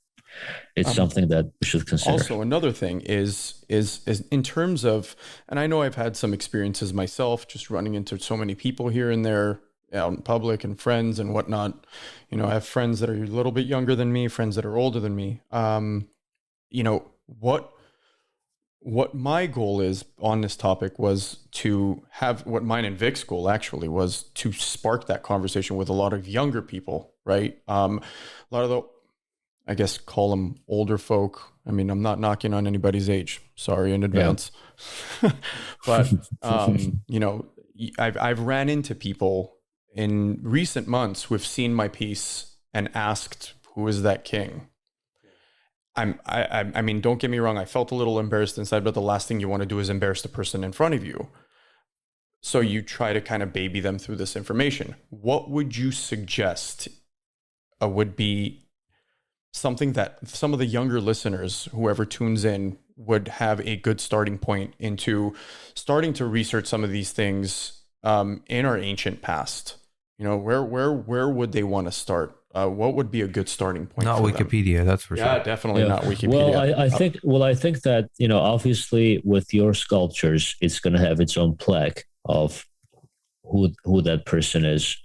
it's something that we should consider. Also, another thing is in terms of, and I know I've had some experiences myself, just running into so many people here and there out in public and friends and whatnot. I have friends that are a little bit younger than me, friends that are older than me. What my goal is on this topic was to have, what mine and Vic's goal actually was to spark that conversation with a lot of younger people, right? A lot of the, I guess, call them older folk. I mean, I'm not knocking on anybody's age. Sorry in advance. Yeah. But, I've ran into people in recent months who have seen my piece and asked, who is that king? I mean, don't get me wrong. I felt a little embarrassed inside, but the last thing you want to do is embarrass the person in front of you. So you try to kind of baby them through this information. What would you suggest would be something that some of the younger listeners, whoever tunes in, would have a good starting point into starting to research some of these things in our ancient past? Where would they want to start? what would be a good starting point? Not for Wikipedia, them? that's for sure. Yeah, definitely not Wikipedia. Well, I think that, obviously with your sculptures, it's going to have its own plaque of who that person is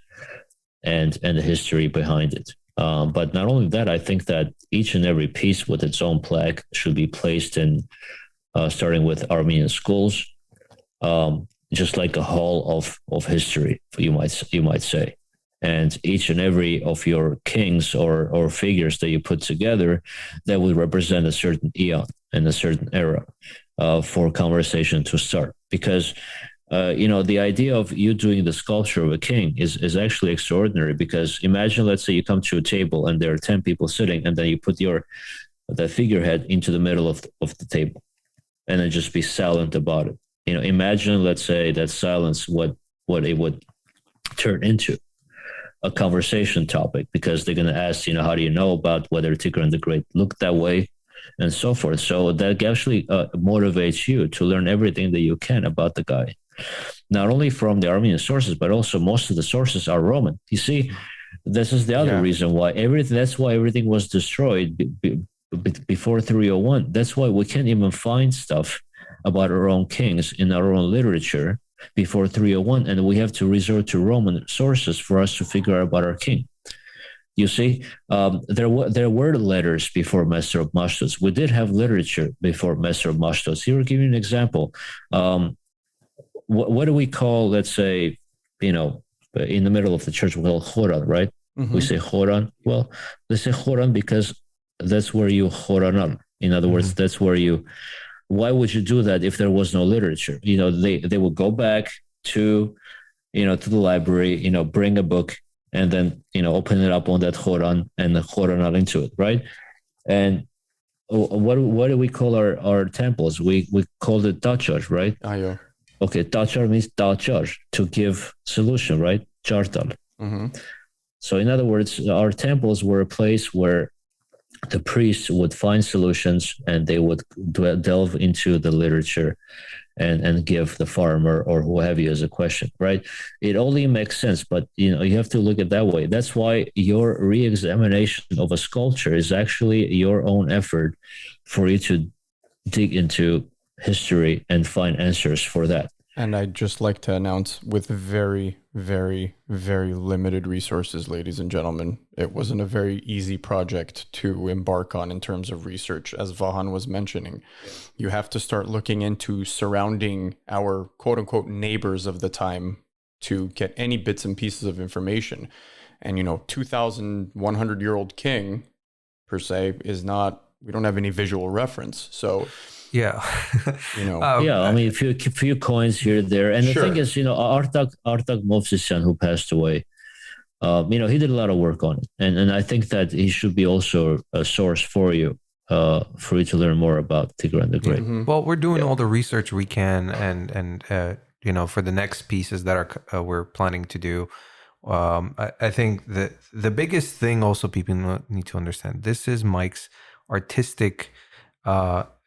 and the history behind it. But not only that, I think that each and every piece with its own plaque should be placed in, starting with Armenian schools, just like a hall of history, you might say. And each and every of your kings or figures that you put together, that would represent a certain eon and a certain era for conversation to start. Because the idea of you doing the sculpture of a king is actually extraordinary, because imagine, let's say you come to a table and there are 10 people sitting, and then you put the figurehead into the middle of the table and then just be silent about it. Imagine, let's say, that silence, what it would turn into a conversation topic, because they're going to ask, how do you know about whether Tigran the Great looked that way, and so forth. So that actually motivates you to learn everything that you can about the guy, not only from the Armenian sources, but also most of the sources are Roman. You see, this is the other reason why that's why everything was destroyed before 301. That's why we can't even find stuff about our own kings in our own literature before 301, and we have to resort to Roman sources for us to figure out about our king. You see, there were letters before Master of Mashtos. We did have literature before Master of Mashtos. Here, I'll give you an example. What do we call, let's say, in the middle of the church, we call Choran, right? Mm-hmm. We say Choran. Well, they say Choran because that's where you Choranan. In other words, that's where you. Why would you do that if there was no literature? They would go back to the library, bring a book, and then, open it up on that Choran and the Choran into it, right? And what do we call our temples? We call it Tachar, right? Yeah. Okay, Tachar means Tachar, to give solution, right? Chartal. Mm-hmm. So in other words, our temples were a place where the priests would find solutions, and they would delve into the literature and give the farmer or who have you as a question, right? It only makes sense, but you have to look at it that way. That's why your re-examination of a sculpture is actually your own effort for you to dig into history and find answers for that. And I'd just like to announce, with very, very, very limited resources, ladies and gentlemen, it wasn't a very easy project to embark on in terms of research. As Vahan was mentioning, you have to start looking into surrounding our quote unquote neighbors of the time to get any bits and pieces of information. And, 2,100-year-old king, per se, is not, we don't have any visual reference. So... Yeah. I mean, a few coins here, there. And the thing is, Artak Movsisyan, who passed away, he did a lot of work on it. And I think that he should be also a source for you to learn more about Tigran the Great. Mm-hmm. Well, we're doing all the research we can, and for the next pieces that are we're planning to do. I think that the biggest thing also people need to understand, this is Mike's artistic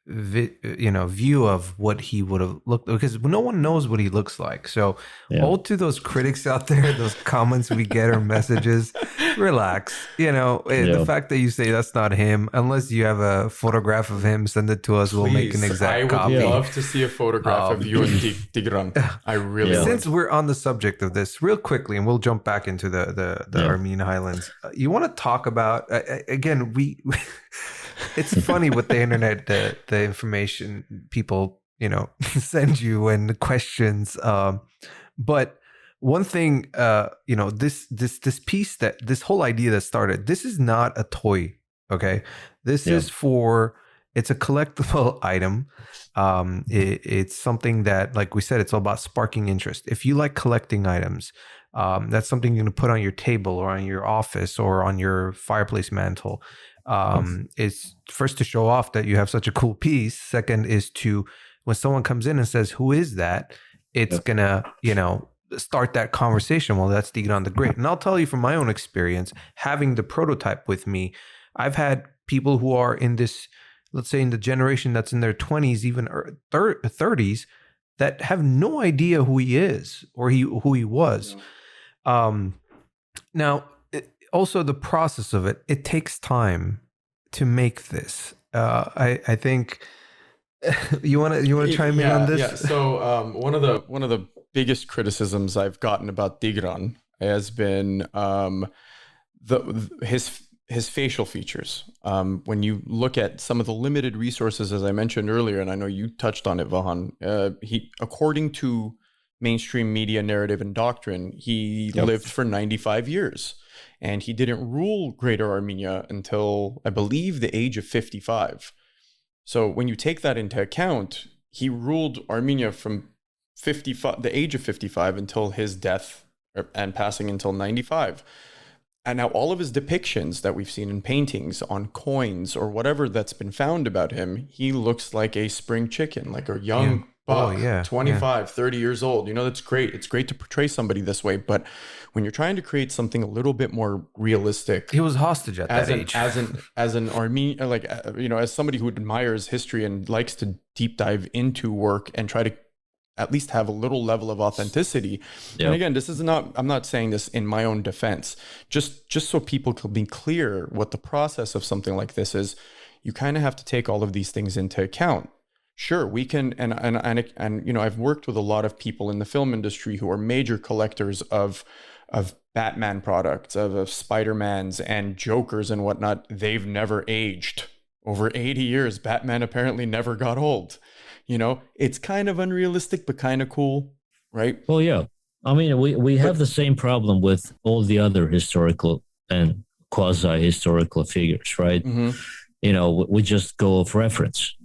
view of what he would have looked, because no one knows what he looks like. So all to those critics out there, those comments we get or messages, relax. The fact that you say that's not him, unless you have a photograph of him, send it to us. We'll make an exact copy. I would love to see a photograph of you and Tigran. I really would. Since we're on the subject of this, real quickly, and we'll jump back into the Armenian Highlands. You want to talk about, again, it's funny with the internet, the information people, send you and the questions. But one thing, this piece, this whole idea that started, this is not a toy. Okay. This is it's a collectible item. It's something that, like we said, it's all about sparking interest. If you like collecting items, that's something you're going to put on your table or on your office or on your fireplace mantle. Is first to show off that you have such a cool piece. Second is to, when someone comes in and says, who is that? It's gonna, start that conversation. Well, that's Tigran the Great. And I'll tell you from my own experience, having the prototype with me, I've had people who are in this, let's say in the generation that's in their 20s, even 30s, that have no idea who he is or who he was. Now, also the process of it. It takes time to make this. I think you want to chime in on this. Yeah. So one of the biggest criticisms I've gotten about Tigran has been his facial features. When you look at some of the limited resources, as I mentioned earlier, and I know you touched on it, Vahan, he, according to mainstream media narrative and doctrine, he lived for 95 years. And he didn't rule Greater Armenia until, I believe, the age of 55. So when you take that into account, he ruled Armenia from the age of 55 until his death and passing until 95. And now all of his depictions that we've seen in paintings, on coins, or whatever that's been found about him, he looks like a spring chicken, like a young buck, 25, 30 years old. You know, that's great. It's great to portray somebody this way. But when you're trying to create something a little bit more realistic, he was hostage at that age. As an Armenian, like, as somebody who admires history and likes to deep dive into work and try to at least have a little level of authenticity. Yep. And again, I'm not saying this in my own defense, just so people can be clear what the process of something like this is. You kind of have to take all of these things into account. Sure, we can, and I've worked with a lot of people in the film industry who are major collectors of Batman products, of Spider-Mans and Jokers and whatnot. They've never aged. Over 80 years, Batman apparently never got old. You know, it's kind of unrealistic, but kind of cool, right? Well, yeah. I mean, we have the same problem with all the other historical and quasi-historical figures, right? Mm-hmm. You know, we just go off reference.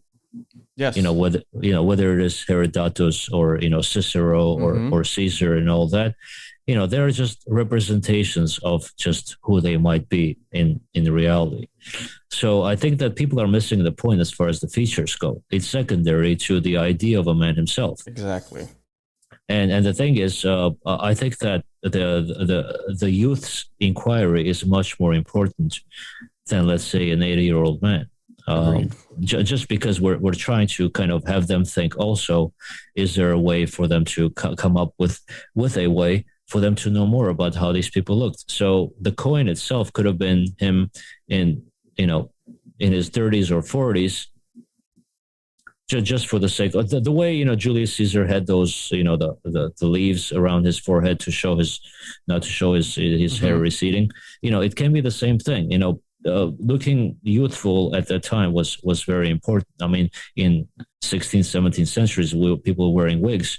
Yes. Whether it is Herodotus or, Cicero or Caesar and all that, they're just representations of just who they might be in reality. So I think that people are missing the point as far as the features go. It's secondary to the idea of a man himself. Exactly. And the thing is, I think that the youth's inquiry is much more important than, let's say, an 80-year-old man. Just because we're trying to kind of have them think also, is there a way for them to come up with a way for them to know more about how these people looked? So the coin itself could have been him in his 30s or 40s, just for the sake of the way, Julius Caesar had those, the leaves around his forehead to show his hair receding. It can be the same thing. Looking youthful at that time was very important. I mean, in 16th, 17th centuries, people were wearing wigs.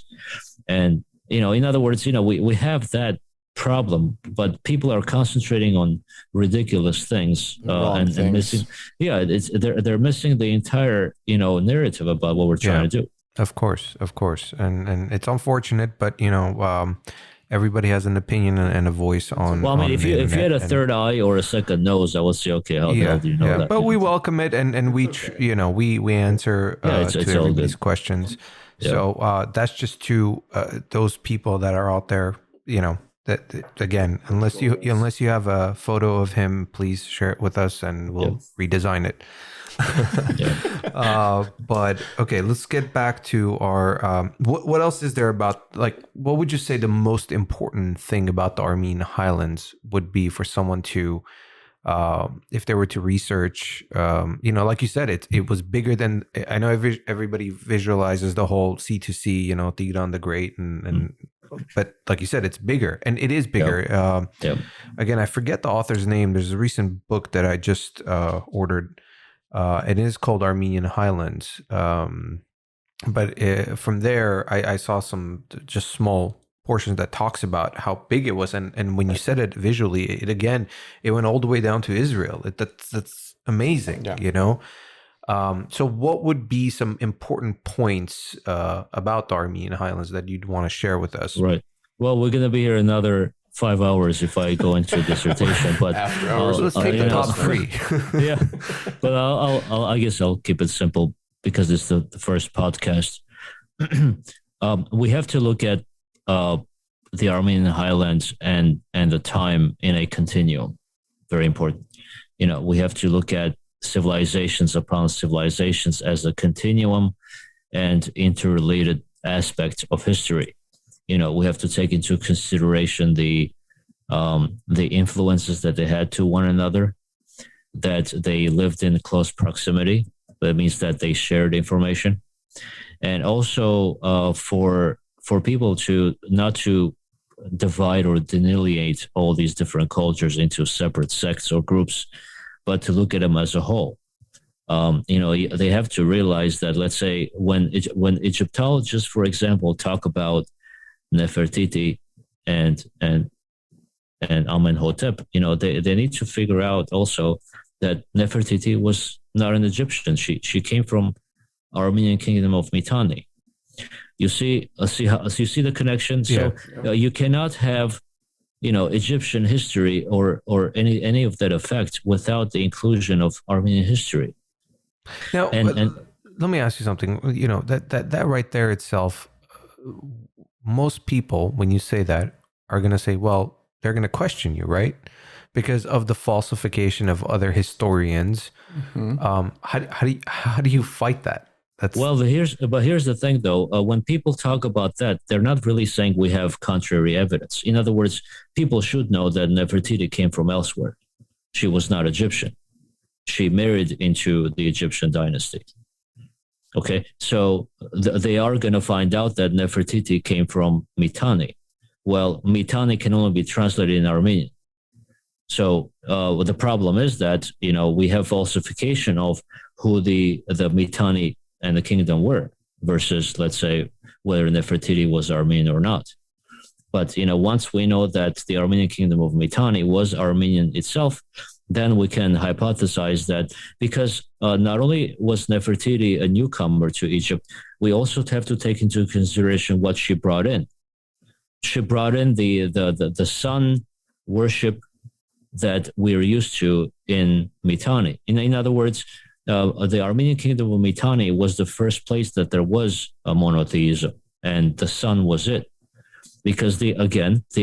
And, in other words, we have that problem, but people are concentrating on ridiculous things and missing. Yeah, they're missing the entire, narrative about what we're trying to do. Of course. And it's unfortunate, but, everybody has an opinion and a voice on. Well, I mean, if you had a third eye or a second nose, I would say, okay, how the hell do you know that? But we welcome it, and we answer to everybody's questions. Yeah. So that's just to those people that are out there. That again, unless you have a photo of him, please share it with us, and we'll redesign it. But okay, let's get back to our what else is there about, like, what would you say the most important thing about the Armenian Highlands would be for someone to if they were to research, like you said, it was bigger than, I know everybody visualizes the whole C2C, Tigran the Great and but like you said, it's bigger, and it is bigger. Again, I forget the author's name. There's a recent book that I just ordered. It is called Armenian Highlands. But from there, I saw some just small portions that talks about how big it was. And when you said it visually, it went all the way down to Israel. That's amazing, So what would be some important points about the Armenian Highlands that you'd want to share with us? Right. Well, we're going to be here another 5 hours if I go into dissertation, but after hours, let's take the top three. Yeah, but I guess I'll keep it simple because it's the first podcast. We have to look at the Armenian Highlands and the time in a continuum. Very important. We have to look at civilizations upon civilizations as a continuum and interrelated aspects of history. We have to take into consideration the the influences that they had to one another, that they lived in close proximity. That means that they shared information. And also for people to not to divide or delineate all these different cultures into separate sects or groups, but to look at them as a whole. They have to realize that, let's say, when Egyptologists, for example, talk about Nefertiti and Amenhotep, they need to figure out also that Nefertiti was not an Egyptian. She came from Armenian kingdom of Mitanni. You see the connection. So you cannot have Egyptian history or any of that effect without the inclusion of Armenian history. Now, let me ask you something. That right there itself, most people, when you say that, are going to say, well, they're going to question you, right? Because of the falsification of other historians. Mm-hmm. How do you fight that? Here's the thing, though. When people talk about that, they're not really saying we have contrary evidence. In other words, people should know that Nefertiti came from elsewhere. She was not Egyptian. She married into the Egyptian dynasty. Okay, so they are going to find out that Nefertiti came from Mitanni. Well, Mitanni can only be translated in Armenian. So the problem is that we have falsification of who the Mitanni and the kingdom were versus, let's say, whether Nefertiti was Armenian or not. But once we know that the Armenian kingdom of Mitanni was Armenian itself, then we can hypothesize that because not only was Nefertiti a newcomer to Egypt, we also have to take into consideration what she brought in. She brought in the sun worship that we're used to in Mitanni. In other words, the Armenian kingdom of Mitanni was the first place that there was a monotheism, and the sun was it. Because they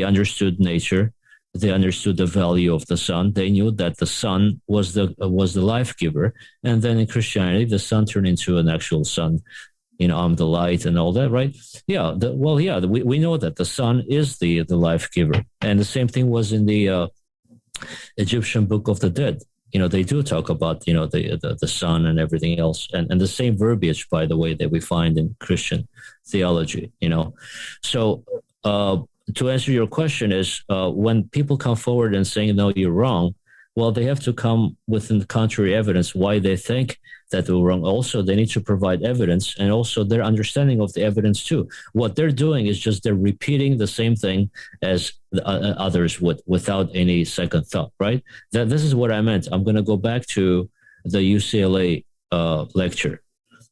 understood nature, they understood the value of the sun. They knew that the sun was the life giver, and then in Christianity, the sun turned into an actual sun. I'm the light and all that, right? Yeah. We know that the sun is the life giver, and the same thing was in the Egyptian Book of the Dead. They do talk about the sun and everything else, and the same verbiage, by the way, that we find in Christian theology. So to answer your question is when people come forward and saying no, you're wrong. Well, they have to come with the contrary evidence why they think that they're wrong. Also, they need to provide evidence and also their understanding of the evidence too. What they're doing is just they're repeating the same thing as the others would without any second thought, right? This is what I meant. I'm going to go back to the UCLA lecture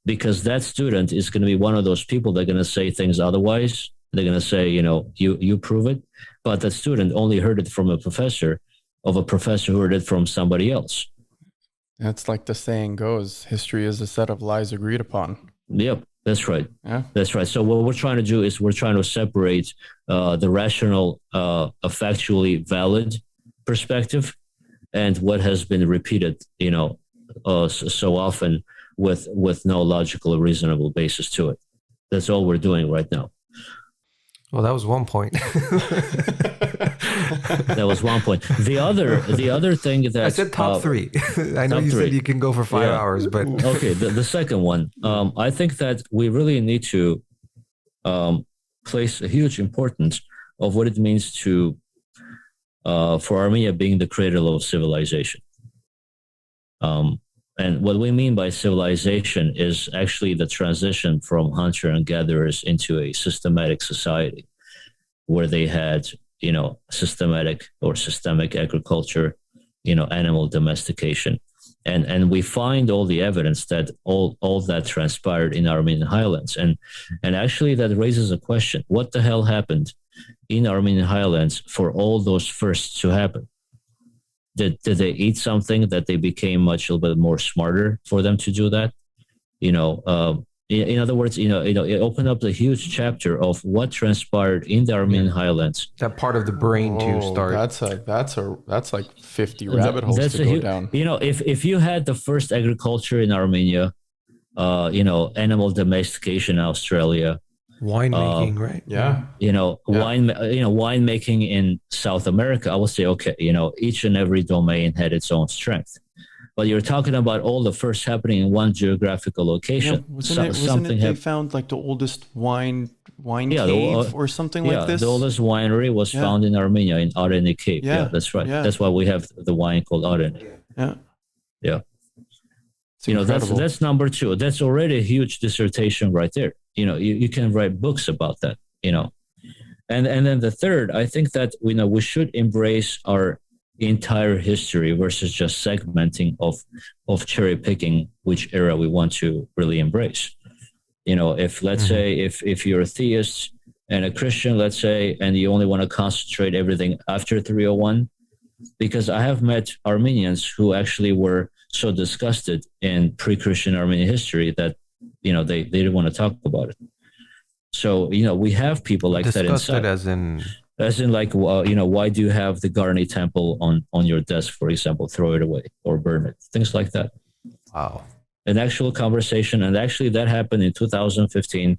because that student is going to be one of those people that are going to say things otherwise. They're going to say, you prove it. But the student only heard it from a professor who heard it from somebody else. That's like the saying goes, history is a set of lies agreed upon. Yep, that's right. Yeah. That's right. So what we're trying to do is we're trying to separate the rational, factually valid perspective and what has been repeated, so often with no logical or reasonable basis to it. That's all we're doing right now. Well, that was one point. That was one point. The other thing that I said top three. I know you said you can go for 5 hours, but okay. The second one, I think that we really need to place a huge importance of what it means to for Armenia being the cradle of civilization. And what we mean by civilization is actually the transition from hunter and gatherers into a systematic society where they had, systematic or systemic agriculture, animal domestication. And we find all the evidence that all that transpired in Armenian Highlands. And actually that raises a question. What the hell happened in Armenian Highlands for all those firsts to happen? Did they eat something that they became much a little bit more smarter for them to do that? In other words, it opened up the huge chapter of what transpired in the Armenian Highlands. That part of the brain to start. That's like 50 rabbit holes to go down. If you had the first agriculture in Armenia, animal domestication in Australia, winemaking, right? Yeah. Winemaking in South America, I would say, okay, each and every domain had its own strength. But you're talking about all the first happening in one geographical location. Wasn't it they found like the oldest wine cave or something like this? The oldest winery was found in Armenia in Areni Cave. Yeah, that's right. Yeah. That's why we have the wine called Areni. Yeah. That's number two. That's already a huge dissertation right there. You can write books about that. And then the third, I think that we should embrace our entire history versus just segmenting of cherry picking which era we want to really embrace. If let's say if you're a theist and a Christian, let's say, and you only want to concentrate everything after 301, because I have met Armenians who actually were so disgusted in pre-Christian Armenian history that they didn't want to talk about it. So we have people like disgusted that inside. As in like, why do you have the Garni temple on your desk, for example? Throw it away or burn it, things like that. Wow. An actual conversation, and actually that happened in 2015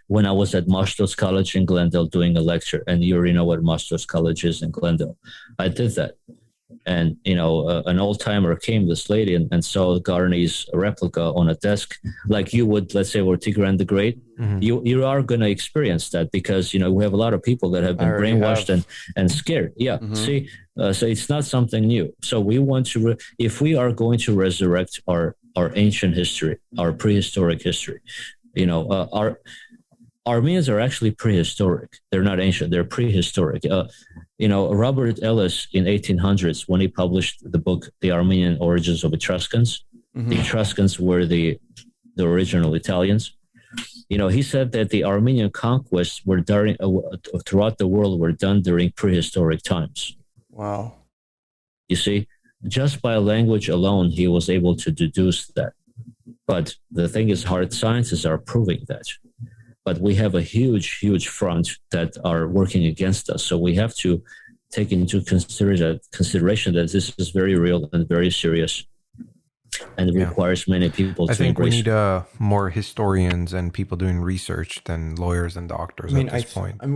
when I was at Masters College in Glendale doing a lecture, and you already know what Masters College is in Glendale. I did that. And, an old timer came, this lady, and saw Garni's replica on a desk, like you would, let's say, or Tigran the Great. Mm-hmm. You are going to experience that because, we have a lot of people that have been brainwashed and scared. Yeah. Mm-hmm. See, so it's not something new. So we want to, if we are going to resurrect our ancient history, our prehistoric history, our Armenians are actually prehistoric. They're not ancient. They're prehistoric. Robert Ellis in 1800s, when he published the book, The Armenian Origins of Etruscans, the Etruscans were the original Italians. He said that the Armenian conquests were throughout the world were done during prehistoric times. Wow. You see, just by language alone, he was able to deduce that. But the thing is, hard sciences are proving that. But we have a huge, huge front that are working against us. So we have to take into consideration that this is very real and very serious. And it requires many people to embrace. I think we need more historians and people doing research than lawyers and doctors at this point. I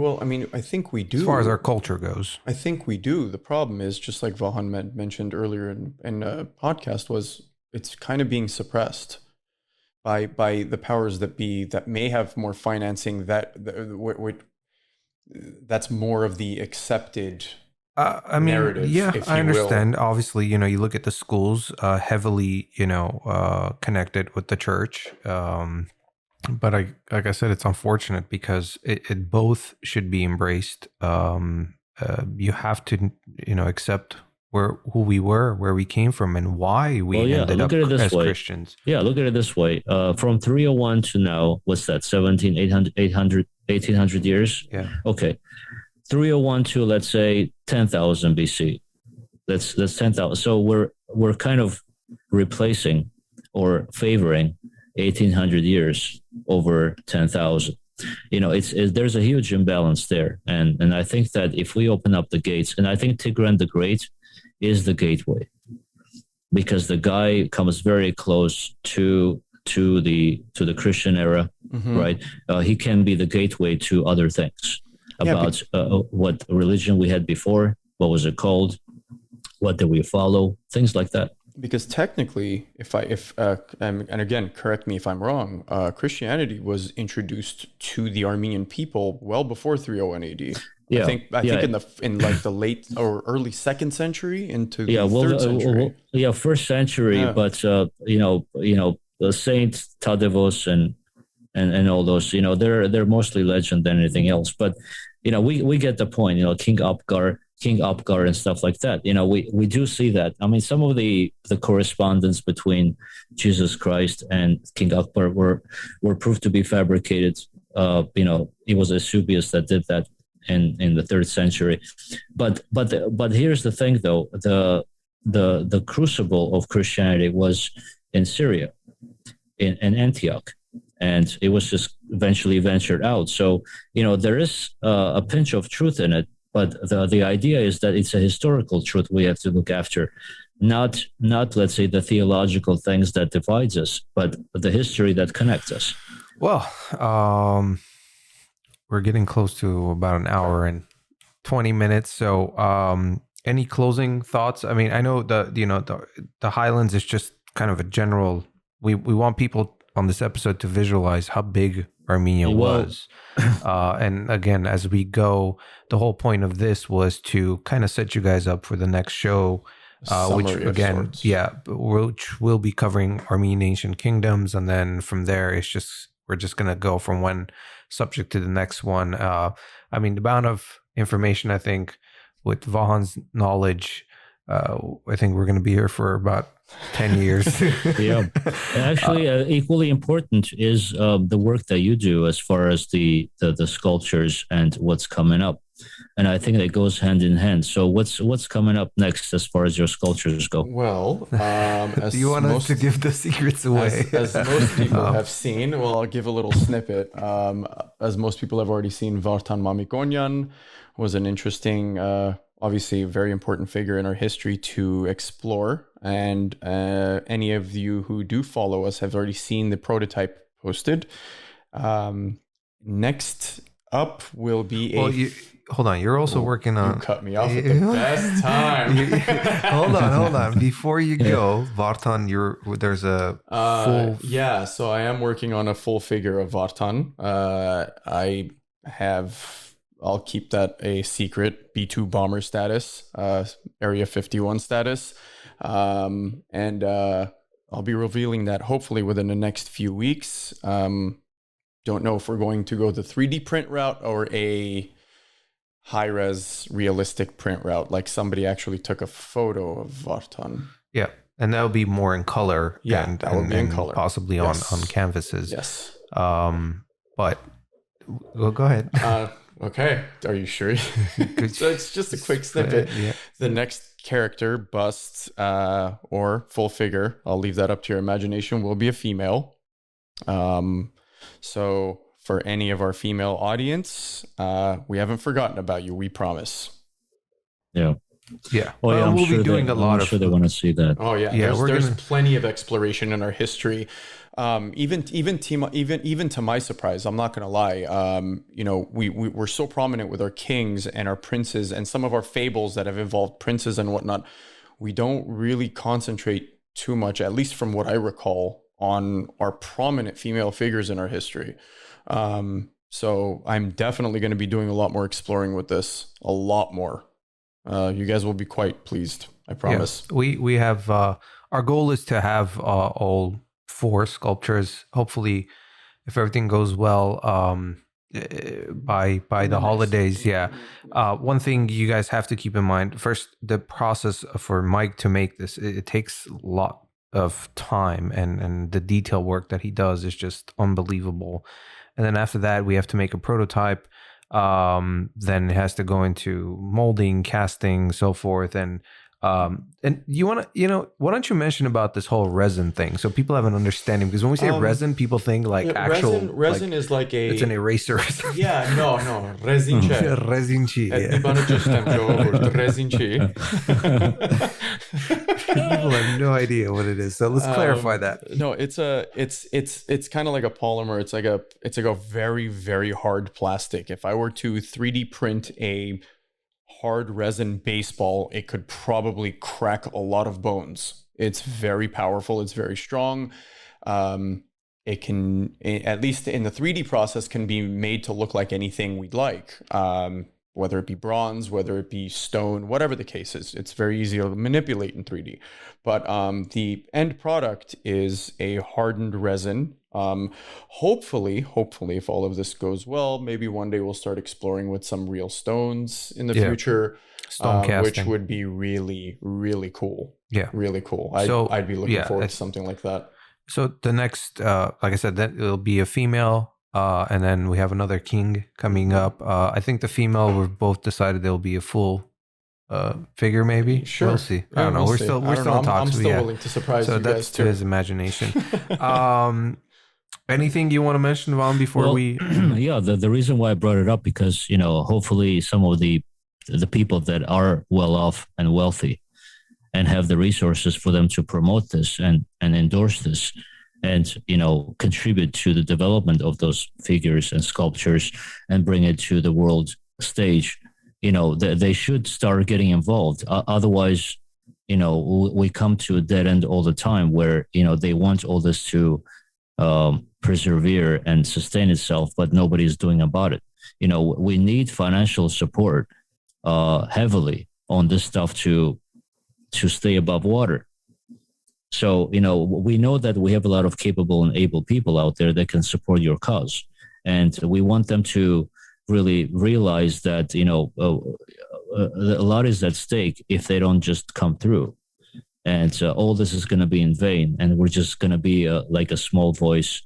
think we do. As far as our culture goes. I think we do. The problem is, just like Vahan mentioned earlier in a podcast, it's kind of being suppressed by the powers that be, that may have more financing, that's more of the accepted narrative. Yeah, I understand. Obviously, you look at the schools heavily, connected with the church. But like I said, it's unfortunate because it both should be embraced. You have to, accept who we were, where we came from, and why we ended up as Christians. Yeah, look at it this way. From 301 to now, what's that, 1800 years? Yeah. Okay. 301 to, let's say, 10,000 BC. That's 10,000. So we're kind of replacing or favoring 1800 years over 10,000. There's a huge imbalance there. And I think that if we open up the gates, and I think Tigran the Great is the gateway, because the guy comes very close to the Christian era, right? He can be the gateway to other things about what religion we had before, what was it called, what did we follow, things like that. Because technically, and again, correct me if I'm wrong, Christianity was introduced to the Armenian people well before 301 AD. Yeah, I think in the late or early 2nd century into the 3rd century. First century, but the Saint Tadevos and all those, they're mostly legend than anything else. But we get the point. King Upgar and stuff like that. We do see that. I mean, some of the correspondence between Jesus Christ and King Akbar were proved to be fabricated. It was Eusebius that did that in the 3rd century. But here's the thing, though: the crucible of Christianity was in Syria, in Antioch, and it was just eventually ventured out. So there is a pinch of truth in it. But the idea is that it's a historical truth we have to look after, not let's say the theological things that divides us, but the history that connects us. Well, we're getting close to about an hour and 20 minutes. So, any closing thoughts? I mean, I know the Highlands is just kind of a general. We want people on this episode to visualize how big Armenia was. And again, as we go, the whole point of this was to kind of set you guys up for the next show, which again, which will be covering Armenian ancient kingdoms, and then from there, we're just gonna go from one subject to the next one. I mean, the amount of information, I think, with Vahan's knowledge, I think we're gonna be here for about 10 years. Yeah. Actually, equally important is the work that you do as far as the sculptures and what's coming up. And I think that goes hand in hand. So what's coming up next as far as your sculptures go? Well, do you want us to give the secrets away? As most people have seen, well, I'll give a little snippet. As most people have already seen, Vartan Mamikonyan was an interesting, obviously a very important figure in our history to explore. And any of you who do follow us have already seen the prototype posted. Next up will be hold on. You're also working on... You cut me off at the best time. Hold on. Before you go, Vartan, there's a full... Yeah, so I am working on a full figure of Vartan. I'll keep that a secret, B-2 bomber status, Area 51 status. And I'll be revealing that hopefully within the next few weeks. Don't know if we're going to go the 3D print route or a high-res realistic print route, like somebody actually took a photo of Vartan. Yeah, and that would be more in color. Yeah, that would be in color. Possibly on canvases. Yes. But go ahead. Okay, are you sure? So it's just a quick snippet. Yeah. The next character, bust or full figure, I'll leave that up to your imagination, will be a female. So for any of our female audience, we haven't forgotten about you, we promise. Yeah. Yeah. Oh, yeah, we'll be doing I'm sure they want to see that. Oh yeah. There's plenty of exploration in our history. Even to my surprise, I'm not going to lie. We're so prominent with our kings and our princes and some of our fables that have involved princes and whatnot. We don't really concentrate too much, at least from what I recall, on our prominent female figures in our history. So I'm definitely going to be doing a lot more exploring with this, a lot more. You guys will be quite pleased, I promise. Yeah. We have our goal is to have all 4 sculptures, hopefully, if everything goes well, by the holidays. Yeah. One thing you guys have to keep in mind, first, the process for Mike to make this, it takes a lot of time, and the detail work that he does is just unbelievable. And then after that, we have to make a prototype. Then it has to go into molding, casting, so forth. And you want to, why don't you mention about this whole resin thing so people have an understanding? Because when we say resin, people think like actual resin is like it's an eraser. Or something. Yeah, no, rezinche. Rezinci. Rezinci. People have no idea what it is, so let's clarify that. No, it's kind of like a polymer. It's like a very, very hard plastic. If I were to 3D print a hard resin baseball, it could probably crack a lot of bones. It's very powerful. It's very strong. It can, at least in the 3D process, can be made to look like anything we'd like. Whether it be bronze, whether it be stone, whatever the case is, it's very easy to manipulate in 3D. But the end product is a hardened resin. Hopefully, if all of this goes well, maybe one day we'll start exploring with some real stones in the future, stone casting, which would be really, really cool. Yeah, really cool. I'd be looking forward to something like that. So the next, like I said, that it'll be a female. And then we have another king coming up. I think the female, we've both decided there'll be a full figure, maybe. Sure. We'll see. I don't know. We're still in talks. I'm still willing to surprise you guys. So that's to his imagination. Anything you want to mention, Vaughn, before we? Yeah, the reason why I brought it up, because, hopefully some of the people that are well off and wealthy and have the resources for them to promote this and endorse this, and contribute to the development of those figures and sculptures and bring it to the world stage, they should start getting involved. Otherwise, we come to a dead end all the time where they want all this to persevere and sustain itself, but nobody's doing about it. We need financial support heavily on this stuff to stay above water. So, we know that we have a lot of capable and able people out there that can support your cause. And we want them to really realize that, a lot is at stake if they don't just come through. And all this is going to be in vain. And we're just going to be like a small voice,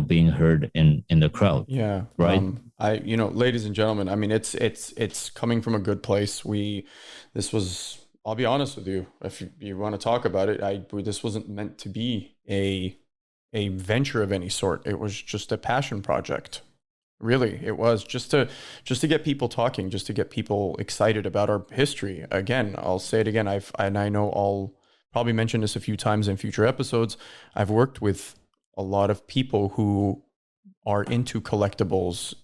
being heard in the crowd. Yeah. Right. Ladies and gentlemen, I mean, it's coming from a good place. I'll be honest with you. If you want to talk about it, this wasn't meant to be a venture of any sort. It was just a passion project. Really, it was just to get people talking, just to get people excited about our history. Again, I'll say it again. I know I'll probably mention this a few times in future episodes. I've worked with a lot of people who are into collectibles,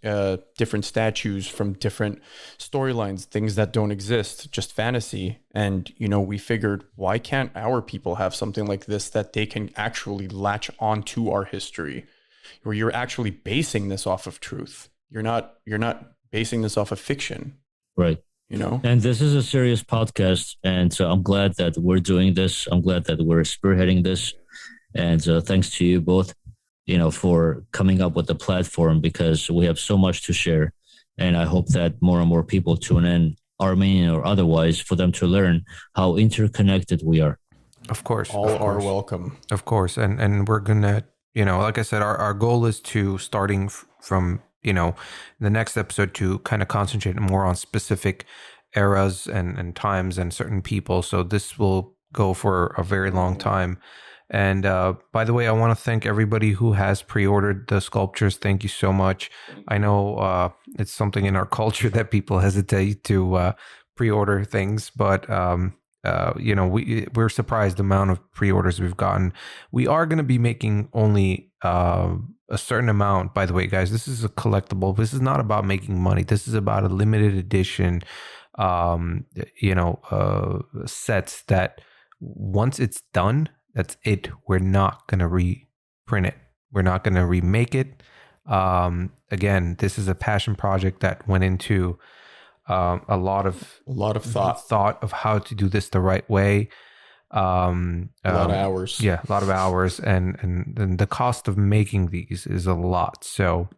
different statues from different storylines, things that don't exist, just fantasy. And, we figured, why can't our people have something like this that they can actually latch onto our history, where you're actually basing this off of truth. You're not basing this off of fiction. Right. And this is a serious podcast. And so I'm glad that we're doing this. I'm glad that we're spearheading this. And thanks to you both, for coming up with the platform, because we have so much to share. And I hope that more and more people tune in, Armenian or otherwise, for them to learn how interconnected we are. Of course. All are welcome. Of course. And we're going to, like I said, our goal is to starting from, the next episode to kind of concentrate more on specific eras and times and certain people. So this will go for a very long time. And by the way, I want to thank everybody who has pre-ordered the sculptures. Thank you so much. I know it's something in our culture that people hesitate to pre-order things, but we're surprised the amount of pre-orders we've gotten. We are going to be making only a certain amount. By the way, guys, this is a collectible. This is not about making money. This is about a limited edition, sets that once it's done, that's it. We're not going to reprint it. We're not going to remake it. Again, this is a passion project that went into a lot of thought of how to do this the right way. A lot of hours. Yeah, a lot of hours. And the cost of making these is a lot. So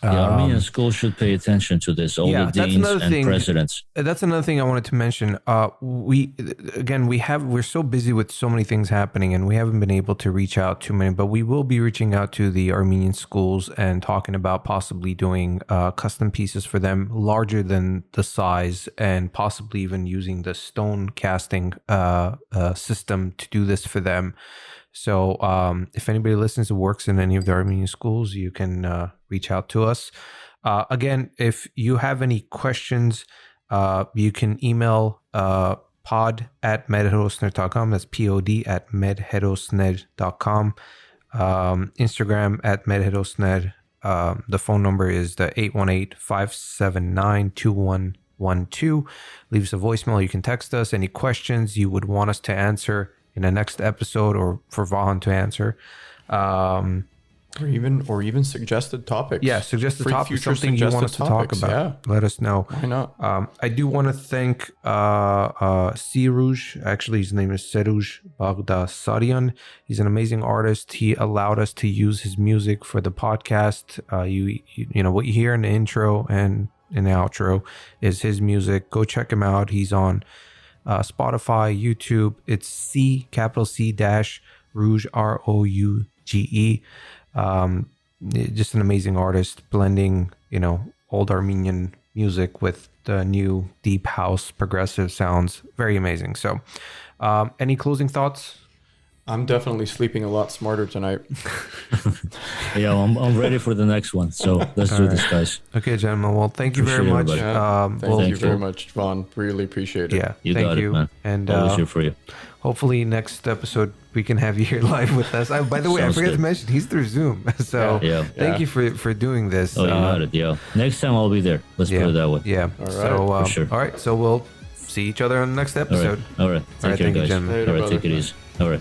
the Armenian school should pay attention to this. All the deans and presidents. That's another thing I wanted to mention. We're so busy with so many things happening, and we haven't been able to reach out to many. But we will be reaching out to the Armenian schools and talking about possibly doing custom pieces for them, larger than the size, and possibly even using the stone casting system to do this for them. So if anybody listens who works in any of the Armenian schools, you can reach out to us. Again, if you have any questions, you can email pod@medherosner.com. That's pod@medherosner.com. Instagram @medherosner. The phone number is the 818-579-2112. Leave us a voicemail. You can text us any questions you would want us to answer in the next episode, or for Vahan to answer, or even suggested topics. Yeah, suggested topics, something you want us to talk about. Yeah. Let us know. Why not? I do want to thank C-rouge. Actually, his name is C-rouge Bagdasaryan. He's an amazing artist. He allowed us to use his music for the podcast. You know what you hear in the intro and in the outro is his music. Go check him out. He's on Spotify, YouTube. It's C rouge ROUGE. Just an amazing artist, blending old Armenian music with the new deep house progressive sounds. Very amazing. So any closing thoughts? I'm definitely sleeping a lot smarter tonight. Yeah, I'm ready for the next one. So let's do this, guys. Okay, gentlemen. Well, thank you very Appreciate much. everybody. Thank you very much, Vaughn. Really appreciate it. Yeah, You thank got you. it, man. And Always here for you. hopefully next episode we can have you here live with us. By the way, Sounds I forgot good. to mention he's through Zoom. So Yeah. thank you for doing this. Oh, you got it. Yeah. Next time I'll be there. Let's put it that way. Yeah. All right. So For sure. all right. So we'll see each other on the next All right. episode. All right. Take care, thank you, guys. gentlemen. Later, All right. brother. Take it easy. All right.